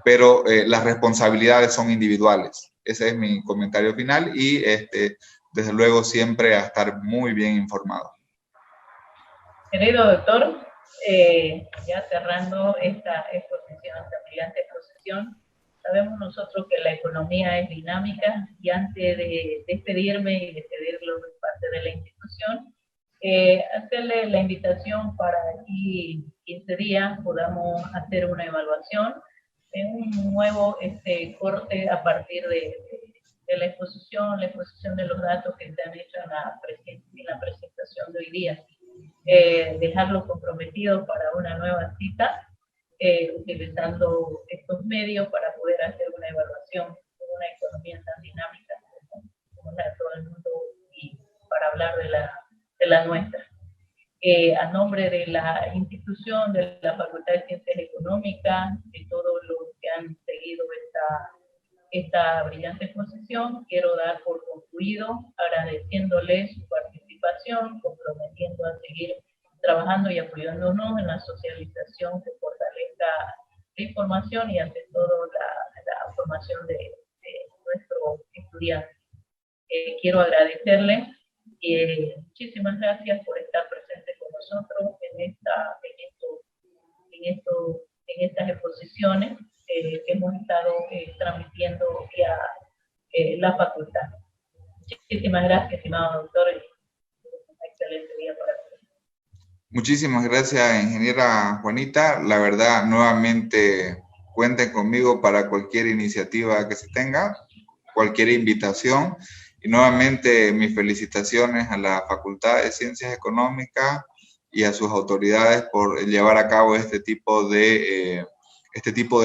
Pero las responsabilidades son individuales. Ese es mi comentario final y desde luego siempre a estar muy bien informado. Querido doctor, ya cerrando esta brillante exposición, sabemos nosotros que la economía es dinámica y antes de despedirme y despedirlo de parte de la institución, hacerle la invitación para aquí 15 días podamos hacer una evaluación en un nuevo corte a partir de la exposición de los datos que se han hecho en la presentación de hoy día. Dejarlo comprometido para una nueva cita, utilizando estos medios para poder hacer una evaluación de una economía tan dinámica como la de todo el mundo, y para hablar de la nuestra. A nombre de la institución, de la Facultad de Ciencias Económicas, de todos los que han seguido esta brillante exposición, quiero dar por concluido, agradeciéndole su participación, comprometiendo a seguir trabajando y apoyándonos en la socialización que fortalezca la información y ante todo la formación de nuestros estudiantes. Quiero agradecerle muchísimas gracias por estar presente con nosotros en estas exposiciones que hemos estado transmitiendo vía la facultad. Muchísimas gracias, estimado doctor, y un excelente día para todos. Muchísimas gracias, ingeniera Juanita. La verdad, nuevamente cuenten conmigo para cualquier iniciativa que se tenga, cualquier invitación. Y nuevamente mis felicitaciones a la Facultad de Ciencias Económicas y a sus autoridades por llevar a cabo este tipo de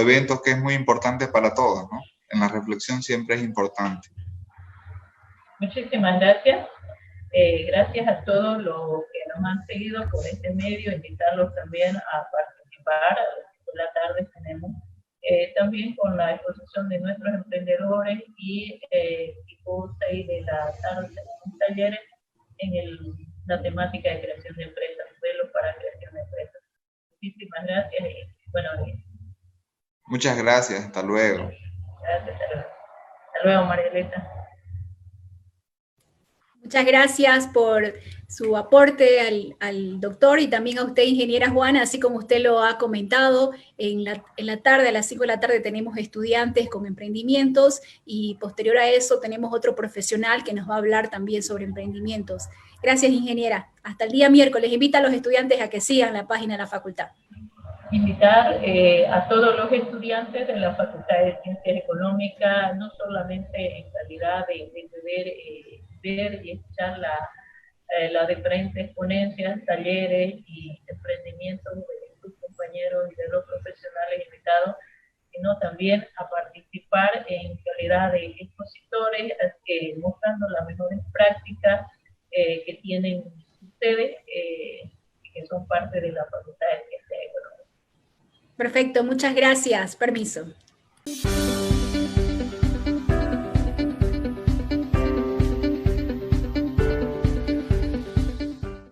eventos que es muy importante para todos, ¿no? En la reflexión siempre es importante. Muchísimas gracias. Gracias a todos los que nos han seguido por este medio, invitarlos también a participar. Por la tarde tenemos también con la exposición de nuestros emprendedores y tipo 6 de la tarde tenemos talleres en la temática de creación de empresas, modelos para creación de empresas. Muchísimas gracias y buenos días. Muchas gracias, hasta luego. Gracias, hasta luego, Marielita. Muchas gracias por su aporte al doctor y también a usted, ingeniera Juana, así como usted lo ha comentado, en la tarde, a las 5 de la tarde tenemos estudiantes con emprendimientos y posterior a eso tenemos otro profesional que nos va a hablar también sobre emprendimientos. Gracias, ingeniera. Hasta el día miércoles. Invita a los estudiantes a que sigan la página de la facultad. Invitar a todos los estudiantes de la Facultad de Ciencias Económicas, no solamente en calidad de ver y escuchar las diferentes ponencias, talleres y emprendimientos de sus compañeros y de los profesionales invitados, sino también a participar en calidad de expositores, mostrando las mejores prácticas que tienen ustedes, que son parte de la Facultad de Ciencias Económicas. Perfecto, muchas gracias. Permiso.